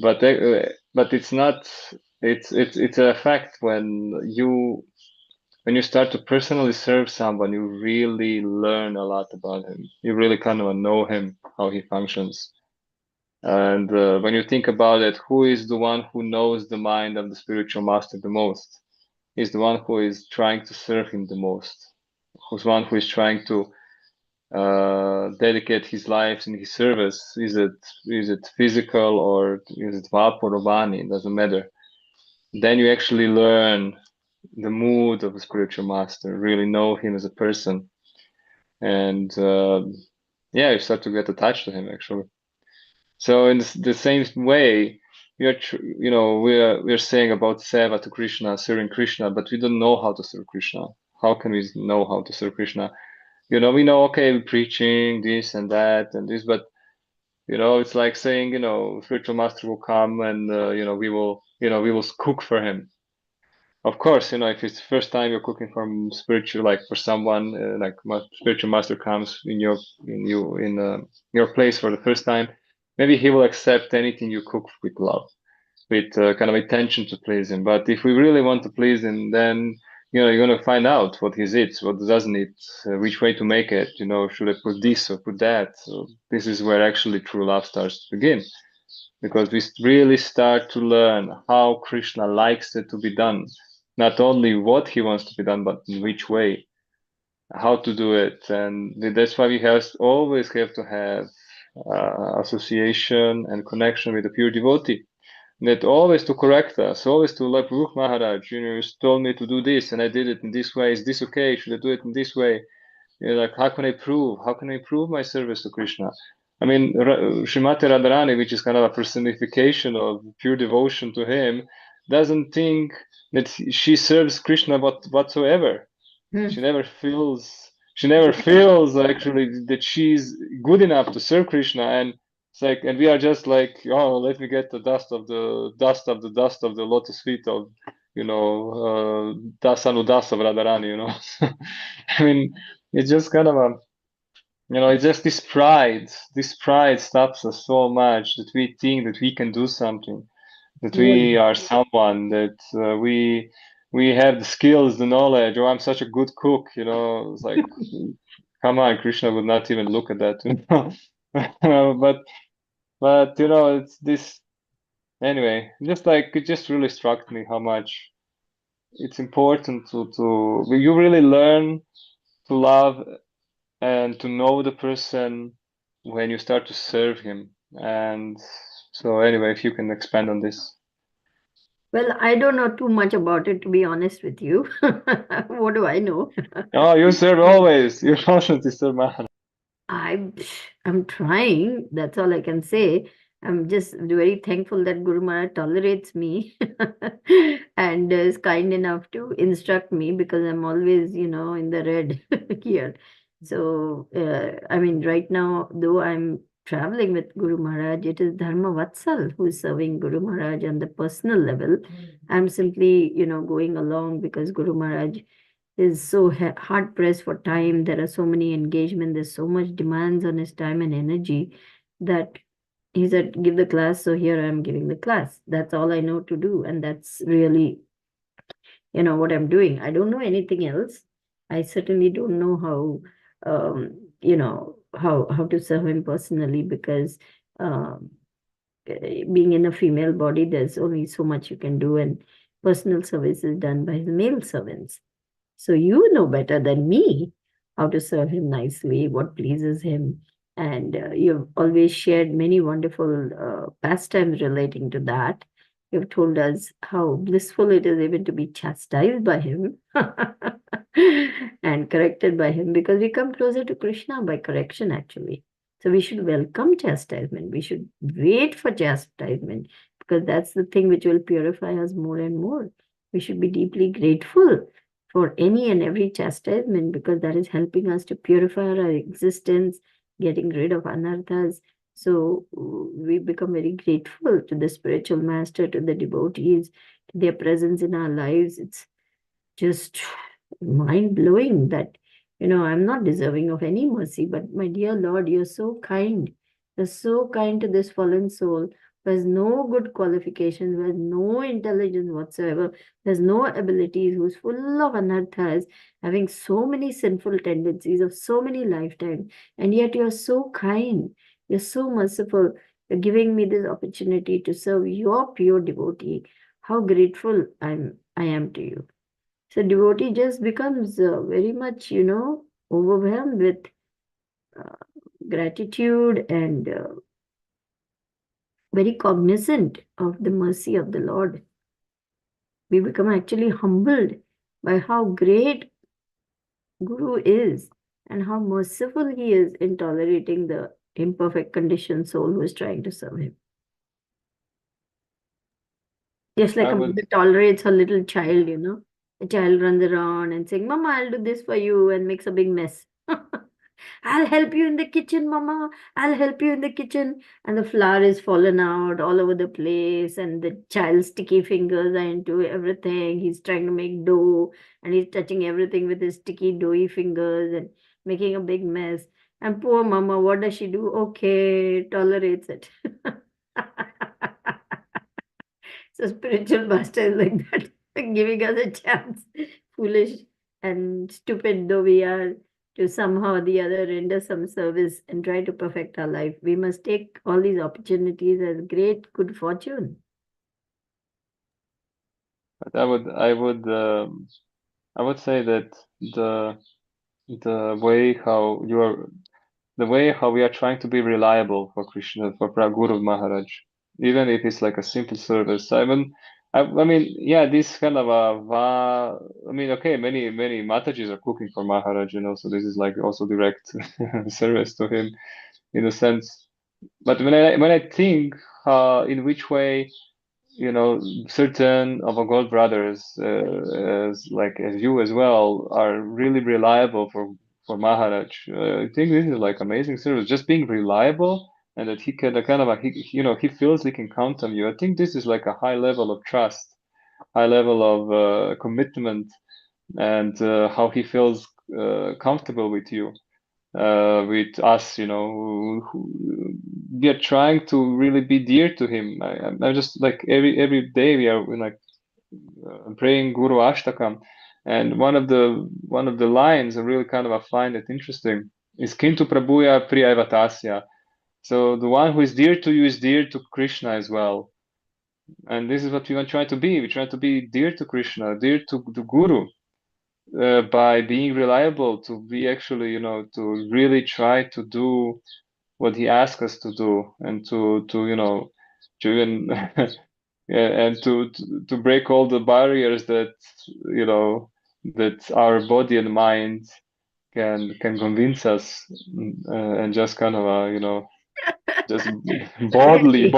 but it's not. It's a fact when you start to personally serve someone, you really learn a lot about him. You really kind of know him, how he functions. And when you think about it, who is the one who knows the mind of the spiritual master the most? He's the one who is trying to serve him the most. Who's one who is trying to dedicate his life in his service. Is it physical or is it Vapa or Vani? It doesn't matter. Then you actually learn the mood of a spiritual master, really know him as a person, and you start to get attached to him actually. So in the same way, we're saying about seva to Krishna, serving Krishna, but we don't know how to serve Krishna. How can we know how to serve Krishna? We know, okay, we're preaching this and that and this, but it's like saying, spiritual master will come and we will cook for him. Of course, if it's the first time you're cooking from spiritual, like for someone, like spiritual master comes in your place for the first time, maybe he will accept anything you cook with love, with kind of intention to please him. But if we really want to please him, then you're going to find out what he eats, what doesn't eat, which way to make it. Should I put this or put that? So this is where actually true love starts to begin, because we really start to learn how Krishna likes it to be done. Not only what he wants to be done, but in which way, how to do it. And that's why we always have to have association and connection with the pure devotee. That always to correct us, always to like, look, Maharaj, you told me to do this and I did it in this way. Is this okay? Should I do it in this way? Like, how can I prove my service to Krishna? I mean, Srimati Radharani, which is kind of a personification of pure devotion to him, doesn't think that she serves Krishna whatsoever. She never feels actually that she's good enough to serve Krishna, and it's like, and we are just like, oh, let me get the dust of the lotus feet of, Dasanudasa of Radharani, I mean, it's just kind of it's just this pride stops us so much that we think that we can do something. that we Yeah. are someone, that we have the skills, the knowledge. Oh, I'm such a good cook, you know. It's like, come on, Krishna would not even look at that, you know. But you know, it's this anyway. Just like it just really struck me how much it's important to you really learn to love and to know the person when you start to serve him. And so anyway, if you can expand on this. Well, I don't know too much about it, to be honest with you. What do I know? Oh, you serve always. You're constantly serve Maharaj. I, I'm trying. That's all I can say. I'm just very thankful that Guru Maharaj tolerates me and is kind enough to instruct me, because I'm always, in the red here. So, I mean, right now, though I'm traveling with Guru Maharaj, it is Dharma Vatsal who is serving Guru Maharaj on the personal level. I'm simply, going along because Guru Maharaj is so hard pressed for time. There are so many engagements. There's so much demands on his time and energy that he said, give the class. So here I am giving the class. That's all I know to do. And that's really, what I'm doing. I don't know anything else. I certainly don't know how to serve him personally, because being in a female body, there's only so much you can do. And personal service is done by the male servants. So you know better than me how to serve him nicely, what pleases him. And you've always shared many wonderful pastimes relating to that. You've told us how blissful it is even to be chastised by him and corrected by him, because we come closer to Krishna by correction, actually. So we should welcome chastisement. We should wait for chastisement, because that's the thing which will purify us more and more. We should be deeply grateful for any and every chastisement, because that is helping us to purify our existence, getting rid of anarthas. So we become very grateful to the spiritual master, to the devotees, to their presence in our lives. It's just mind blowing that, I'm not deserving of any mercy, but my dear Lord, you're so kind. You're so kind to this fallen soul who has no good qualifications, who has no intelligence whatsoever, who has no abilities, who's full of anarthas, having so many sinful tendencies of so many lifetimes. And yet you're so kind. You're so merciful. You're giving me this opportunity to serve your pure devotee. How grateful I am to you. So devotee just becomes very much, overwhelmed with uh, gratitude and very cognizant of the mercy of the Lord. We become actually humbled by how great Guru is and how merciful he is in tolerating the imperfect conditioned soul who is trying to serve him. Just like I a would mother tolerates her little child, A child runs around and saying, Mama, I'll do this for you, and makes a big mess. I'll help you in the kitchen, Mama. I'll help you in the kitchen. And the flour is fallen out all over the place, and the child's sticky fingers are into everything. He's trying to make dough, and he's touching everything with his sticky, doughy fingers and making a big mess. And poor Mama, what does she do? Okay, tolerates it. So spiritual master is like that, giving us a chance, foolish and stupid though we are, to somehow or the other render some service and try to perfect our life. We must take all these opportunities as great good fortune. but I would say that the way how you are the way how we are trying to be reliable for Krishna, for Guru Maharaj, even if it's like a simple service. I mean, yeah, this kind of I mean, okay, many Matajis are cooking for Maharaj, so this is like also direct service to him in a sense. But when I think in which way, certain of our gold brothers, as you as well, are really reliable for Maharaj. I think this is like amazing service, just being reliable, and that he can kind of he feels he can count on you. I think this is like a high level of trust, high level of commitment, and how he feels comfortable with you. with us, we are trying to really be dear to him. I'm just like every day we are like praying Guru Ashtakam, and one of the lines I really kind of I find it interesting is Kintu Prabhuya Priyavatasya. So the one who is dear to you is dear to Krishna as well. And this is what we want to try to be. We try to be dear to Krishna, dear to the Guru, by being reliable, to be actually, to really try to do what he asks us to do, and to even and to break all the barriers that that our body and mind can convince us, and just kind of just boldly.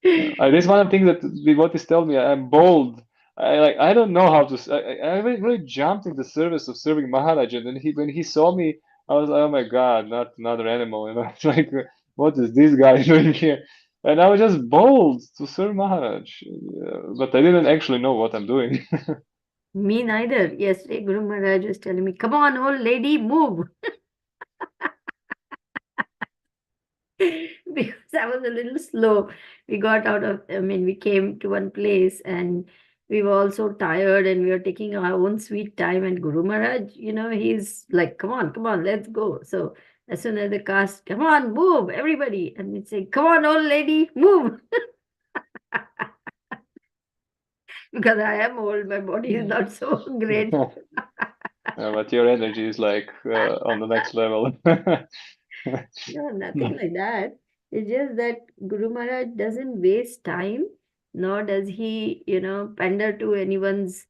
This is one of the things that the devotees tell me. I'm bold. I don't know how to. I really jumped in the service of serving Maharaj, and then when he saw me, I was like, oh my God, not another animal. It's like, what is this guy doing here? And I was just bold to serve Maharaj, but I didn't actually know what I'm doing. Me neither. Yesterday, Guru Maharaj was telling me, come on, old lady, move. Because I was a little slow. We got we came to one place and we were all so tired and we were taking our own sweet time. And Guru Maharaj, he's like, come on, let's go. So as soon as the cast, come on, move, everybody. And we'd say, come on, old lady, move. Because I am old, my body is not so great. But your energy is like on the next level. No, nothing like that. It's just that Guru Maharaj doesn't waste time, nor does he, pander to anyone's,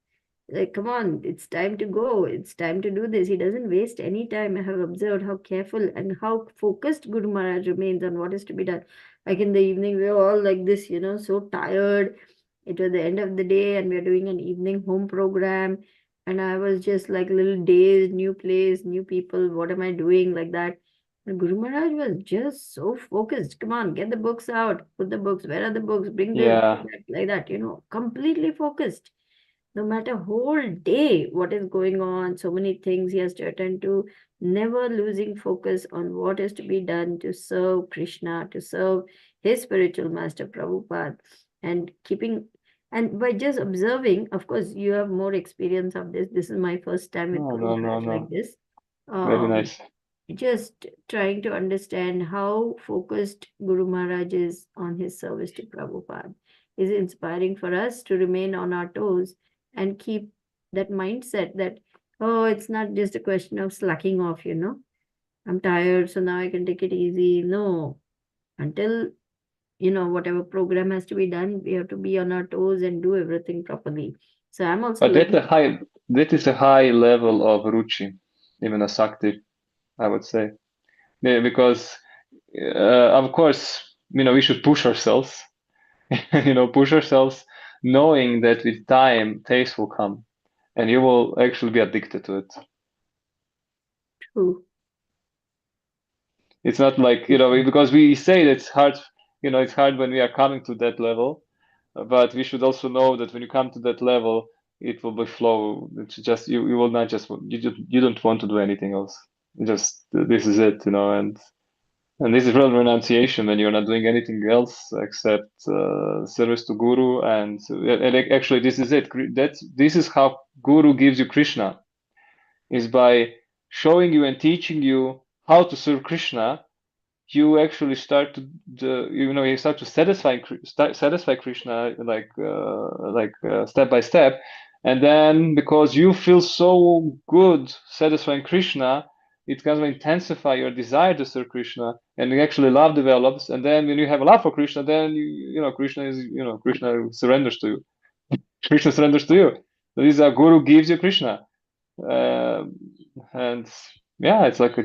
like, come on, it's time to go, it's time to do this. He doesn't waste any time. I have observed how careful and how focused Guru Maharaj remains on what is to be done. Like in the evening, we're all like this, so tired. It was the end of the day and we're doing an evening home program. And I was just like little dazed, new place, new people, what am I doing, like that. And Guru Maharaj was just so focused. Come on, get the books out, put the books, where are the books, bring this, Yeah. like that, completely focused. No matter whole day what is going on, so many things he has to attend to, never losing focus on what is to be done to serve Krishna, to serve his spiritual master Prabhupada, and by just observing. Of course, you have more experience of this. This is my first time with Guru Maharaj like this. Very nice. Just trying to understand how focused Guru Maharaj is on his service to Prabhupada is inspiring for us to remain on our toes and keep that mindset that, oh, it's not just a question of slacking off, I'm tired, so now I can take it easy. No, until, whatever program has to be done, we have to be on our toes and do everything properly. So I'm also But that is a high level of ruchi, even a sakti, I would say. Yeah, because of course, we should push ourselves, push ourselves, knowing that with time, taste will come, and you will actually be addicted to it. true. It's not like, because we say that it's hard, it's hard when we are coming to that level, but we should also know that when you come to that level, it will be flow. It's just, you will not just, you don't want to do anything else. Just, this is it, and this is real renunciation when you're not doing anything else except service to Guru. And actually, this is it. This is how Guru gives you Krishna, is by showing you and teaching you how to serve Krishna. You actually start to you start to satisfy Krishna step by step, and then because you feel so good satisfying Krishna, it kind of intensify your desire to serve Krishna, and actually love develops. And then when you have a love for Krishna, then Krishna surrenders to you. Krishna surrenders to you. So this is how Guru gives you Krishna, and yeah, it's like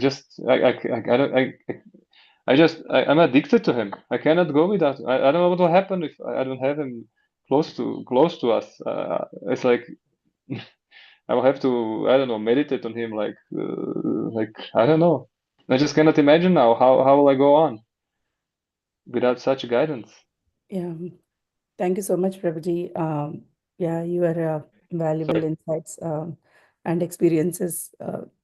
I'm addicted to him. I cannot go without. I don't know what will happen if I don't have him close to us. It's like I will have to, I don't know, meditate on him. Like I don't know. I just cannot imagine now how will I go on without such guidance. Yeah. Thank you so much, Prabhuji. Yeah, your valuable insights and experiences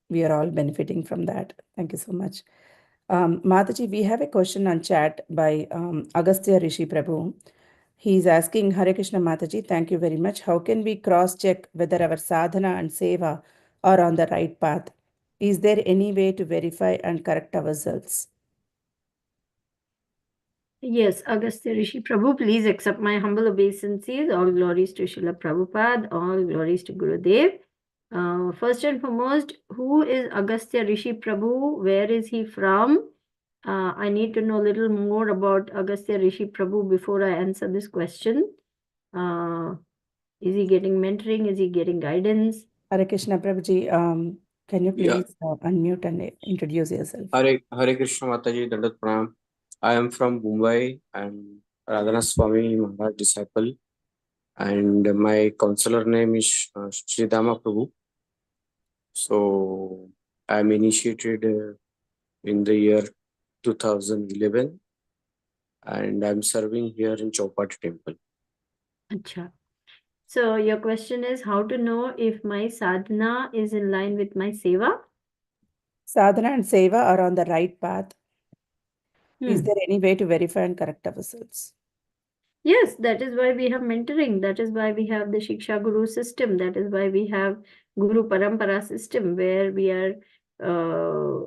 we are all benefiting from that. Thank you so much. Mataji, we have a question on chat by Agastya Rishi Prabhu. He's asking, Hare Krishna Mataji, thank you very much. How can we cross-check whether our sadhana and seva are on the right path? Is there any way to verify and correct ourselves? Yes, Agastya Rishi Prabhu, please accept my humble obeisances. All glories to Srila Prabhupada, all glories to Gurudev. First and foremost, who is Agastya Rishi Prabhu? Where is he from? I need to know a little more about Agastya Rishi Prabhu before I answer this question. Is he getting mentoring? Is he getting guidance? Hare Krishna Prabhuji, can you Yeah. please unmute and introduce yourself? Hare Krishna Mataji, Dandat Pranam. I am from Mumbai. I am Radhana Swami Maharaj disciple, and my counselor name is Sridama Prabhu. So I am initiated in the year 2011, and I am serving here in Chowpatty Temple. Acha. So your question is how to know if my sadhana is in line with my seva? Sadhana and seva are on the right path. Is there any way to verify and correct ourselves? Yes, that is why we have mentoring. That is why we have the Shiksha Guru system. That is why we have Guru Parampara system, where we are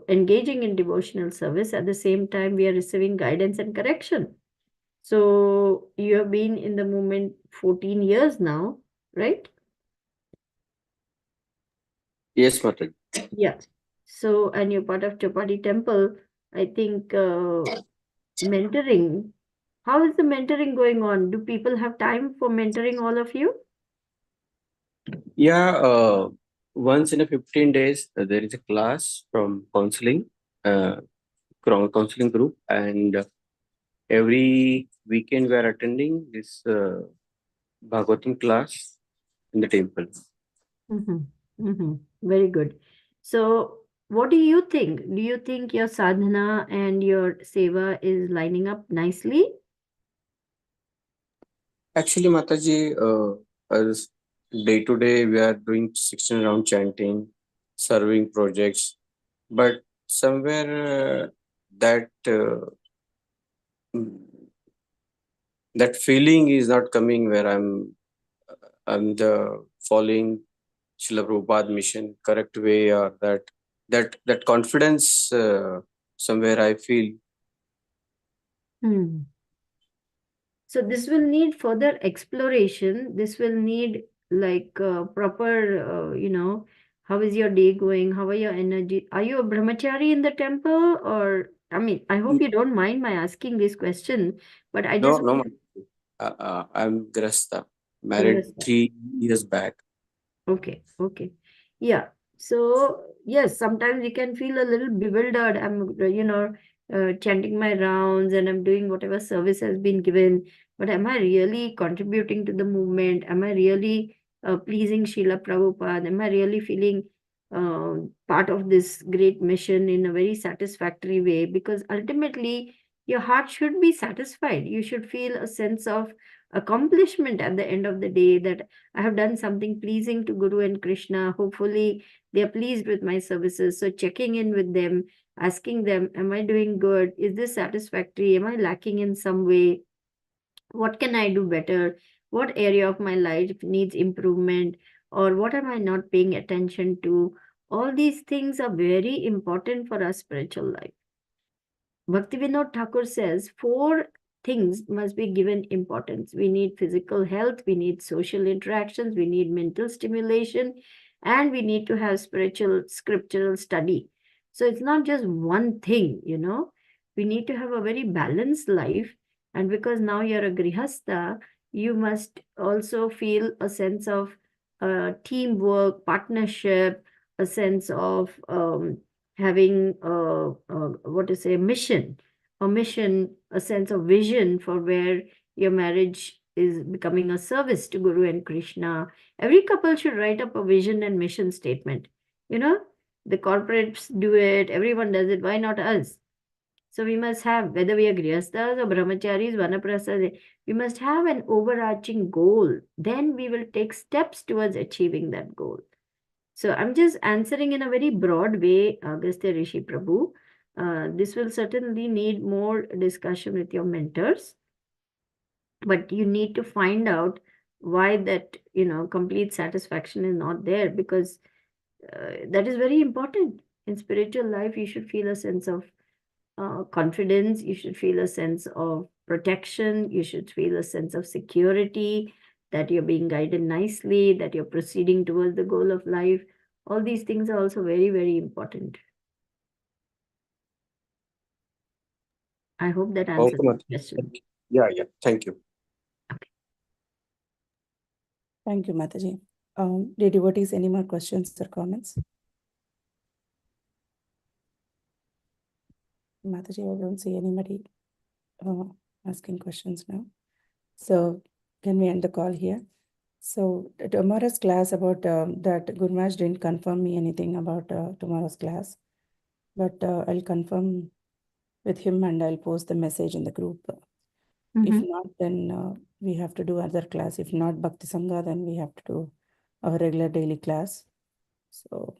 engaging in devotional service. At the same time, we are receiving guidance and correction. So you have been in the movement 14 years now, right? Yes, Mataji. Yeah. So, and you're part of Chopati Temple. I think mentoring. How is the mentoring going on? Do people have time for mentoring all of you? Yeah, once in a 15 days, there is a class from counseling group, and every weekend we are attending this Bhagavatam class in the temple. Very good. So, what do you think? Do you think your sadhana and your seva is lining up nicely? Actually, Mataji, as day to day we are doing 16 round chanting, serving projects, but somewhere that that feeling is not coming where I'm the following Srila Prabhupada mission correct way, or that confidence somewhere I feel. So this will need further exploration. This will need like proper, how is your day going? How are your energy? Are you a brahmachari in the temple? Or, I mean, I hope you don't mind my asking this question, but I just... No, I'm Grasta, married 3 years back. Okay. Yeah. So, yes, sometimes we can feel a little bewildered. I'm, chanting my rounds and I'm doing whatever service has been given. But am I really contributing to the movement? Am I really pleasing Srila Prabhupada? Am I really feeling part of this great mission in a very satisfactory way? Because ultimately, your heart should be satisfied. You should feel a sense of accomplishment at the end of the day, that I have done something pleasing to Guru and Krishna. Hopefully, they are pleased with my services. So checking in with them, asking them, am I doing good? Is this satisfactory? Am I lacking in some way? What can I do better? What area of my life needs improvement? Or what am I not paying attention to? All these things are very important for our spiritual life. Bhaktivinoda Thakur says 4 things must be given importance. We need physical health, we need social interactions, we need mental stimulation, and we need to have spiritual scriptural study. So it's not just one thing, we need to have a very balanced life. And because now you're a grihastha, you must also feel a sense of teamwork, partnership, a sense of having a mission, a sense of vision for where your marriage is becoming a service to Guru and Krishna. Every couple should write up a vision and mission statement. The corporates do it, everyone does it. Why not us? So we must have, whether we are grihasthas or brahmacharis, vanaprasthas, we must have an overarching goal. Then we will take steps towards achieving that goal. So I'm just answering in a very broad way, Agastya Rishi Prabhu. This will certainly need more discussion with your mentors, but you need to find out why that, complete satisfaction is not there, because that is very important. In spiritual life, you should feel a sense of confidence, you should feel a sense of protection, you should feel a sense of security, that you're being guided nicely, that you're proceeding towards the goal of life. All these things are also very, very important. I hope that answers Okay, the question. yeah, thank you. Thank you, Mataji. Dear devotees, any more questions or comments? Mataji, I don't see anybody asking questions now. So can we end the call here? So tomorrow's class about that Guru Maharaj didn't confirm me anything about tomorrow's class, but I'll confirm with him and I'll post the message in the group. If not, then we have to do other class. If not Bhakti Sangha, then we have to do our regular daily class. So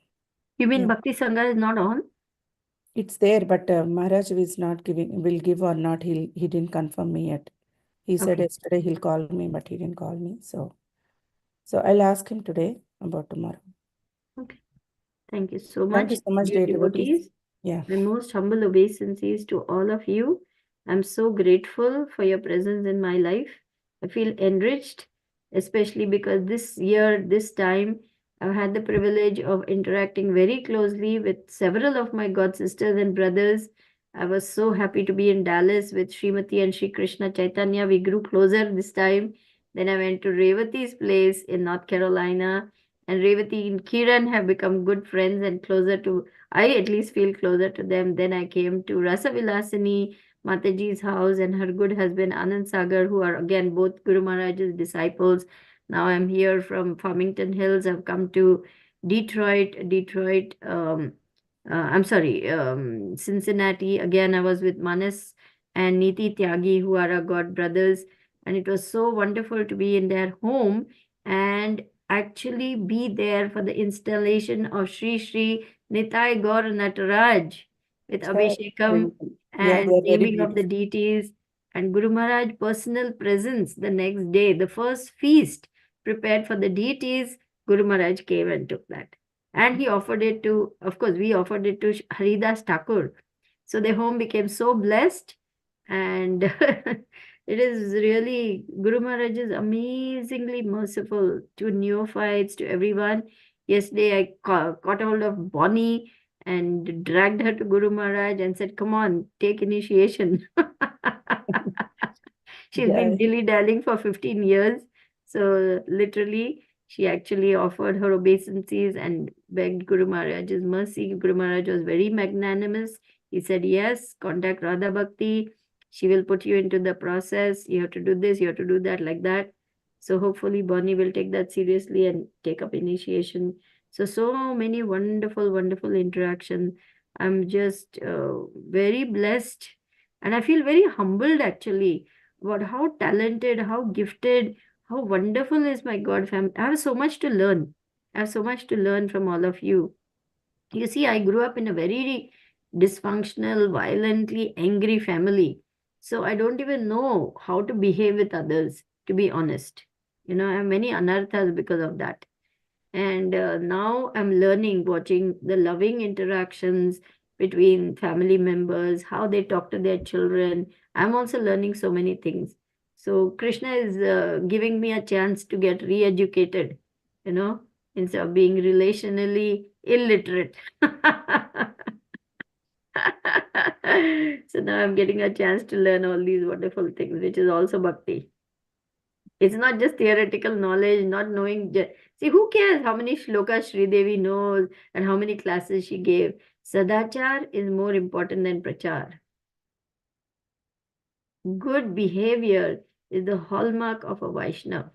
You mean yeah. Bhakti Sangha is not on? It's there, but Maharaj is not giving, will give or not. He didn't confirm me yet. He said Okay. yesterday he'll call me, but he didn't call me. So I'll ask him today about tomorrow. Okay. Thank you so much. Thank you so much, dear dear devotees. Yeah. My most humble obeisances to all of you. I'm so grateful for your presence in my life. I feel enriched, especially because this year, this time, I've had the privilege of interacting very closely with several of my god sisters and brothers. I was so happy to be in Dallas with Srimati and Sri Krishna Chaitanya. We grew closer this time. Then I went to Revati's place in North Carolina, and Revati and Kiran have become good friends and closer to, I at least feel closer to them. Then I came to Rasavilasini, Mataji's house, and her good husband Anand Sagar, who are again both Guru Maharaj's disciples. Now I'm here from Farmington Hills. I've come to Detroit, Cincinnati. Again, I was with Manas and Niti Tyagi, who are our god brothers. And it was so wonderful to be in their home and actually be there for the installation of Sri Sri Nitai Gaur Nataraj with Abhishekam Yeah, and they are very naming of the beautiful. deities, and Guru Maharaj personal presence the next day, the first feast prepared for the deities. Guru Maharaj came and took that. And he offered it to, of course, we offered it to Haridas Thakur. So their home became so blessed, and it is really, Guru Maharaj is amazingly merciful to neophytes, to everyone. Yesterday, I caught a hold of Bonnie and dragged her to Guru Maharaj and said, "Come on, take initiation." She's been dilly-dallying for 15 years. So literally, she actually offered her obeisances and begged Guru Maharaj's mercy. Guru Maharaj was very magnanimous. He said, yes, contact Radha Bhakti. She will put you into the process. You have to do this, you have to do that, like that. So hopefully Bonnie will take that seriously and take up initiation. So many wonderful, wonderful interactions. I'm just very blessed. And I feel very humbled actually about how talented, how gifted, how wonderful is my God family. I have so much to learn. I have so much to learn from all of you. You see, I grew up in a very dysfunctional, violently angry family. So I don't even know how to behave with others, to be honest. I have many anarthas because of that. And now I'm learning, watching the loving interactions between family members, how they talk to their children. I'm also learning so many things. So Krishna is giving me a chance to get re-educated, instead of being relationally illiterate. So now I'm getting a chance to learn all these wonderful things, which is also bhakti. It's not just theoretical knowledge, not knowing. See, who cares how many shlokas Sridevi knows and how many classes she gave? Sadachar is more important than prachar. Good behavior is the hallmark of a Vaishnav.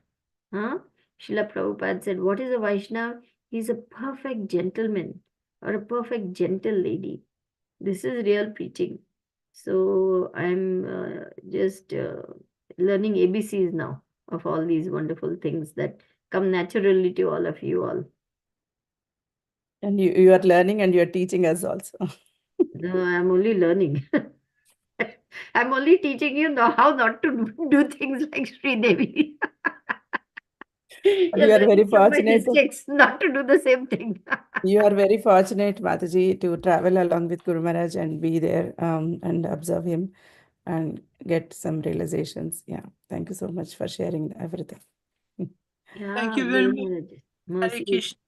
Huh? Srila Prabhupada said, what is a Vaishnav? He's a perfect gentleman or a perfect gentle lady. This is real preaching. So I'm just learning ABCs now of all these wonderful things that come naturally to all of you all. And you are learning and you are teaching us also. No, I'm only learning. I'm only teaching you now how not to do things like Sridevi. You are very fortunate. Not to do the same thing. You are very fortunate, Mataji, to travel along with Guru Maharaj and be there and observe him and get some realizations. Yeah. Thank you so much for sharing everything. Thank you very much. Hare Krishna.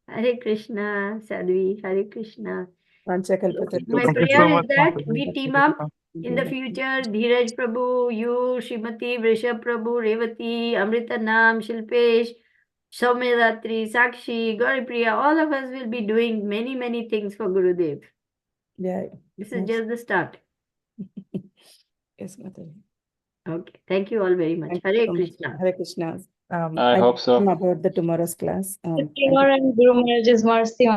Hare Krishna, Sadhvi, Hare Krishna. Panchakalpatra. My Thank you prayer so is much, that Mataji. we team up in the future. Dheeraj Prabhu, you, Srimati, Vrishabh Prabhu, Revati, Amrita Nam, Shilpesh, Soumyadatri, Sakshi, Gauripriya, all of us will be doing many, many things for Gurudev. Yeah. This is just the start. Yes, Mataji. Okay. Thank you all very much. Thank you Hare so much. Krishna. Hare Krishna. I hope so. About the tomorrow's class. Tomorrow and Guru Maharaj's mercy on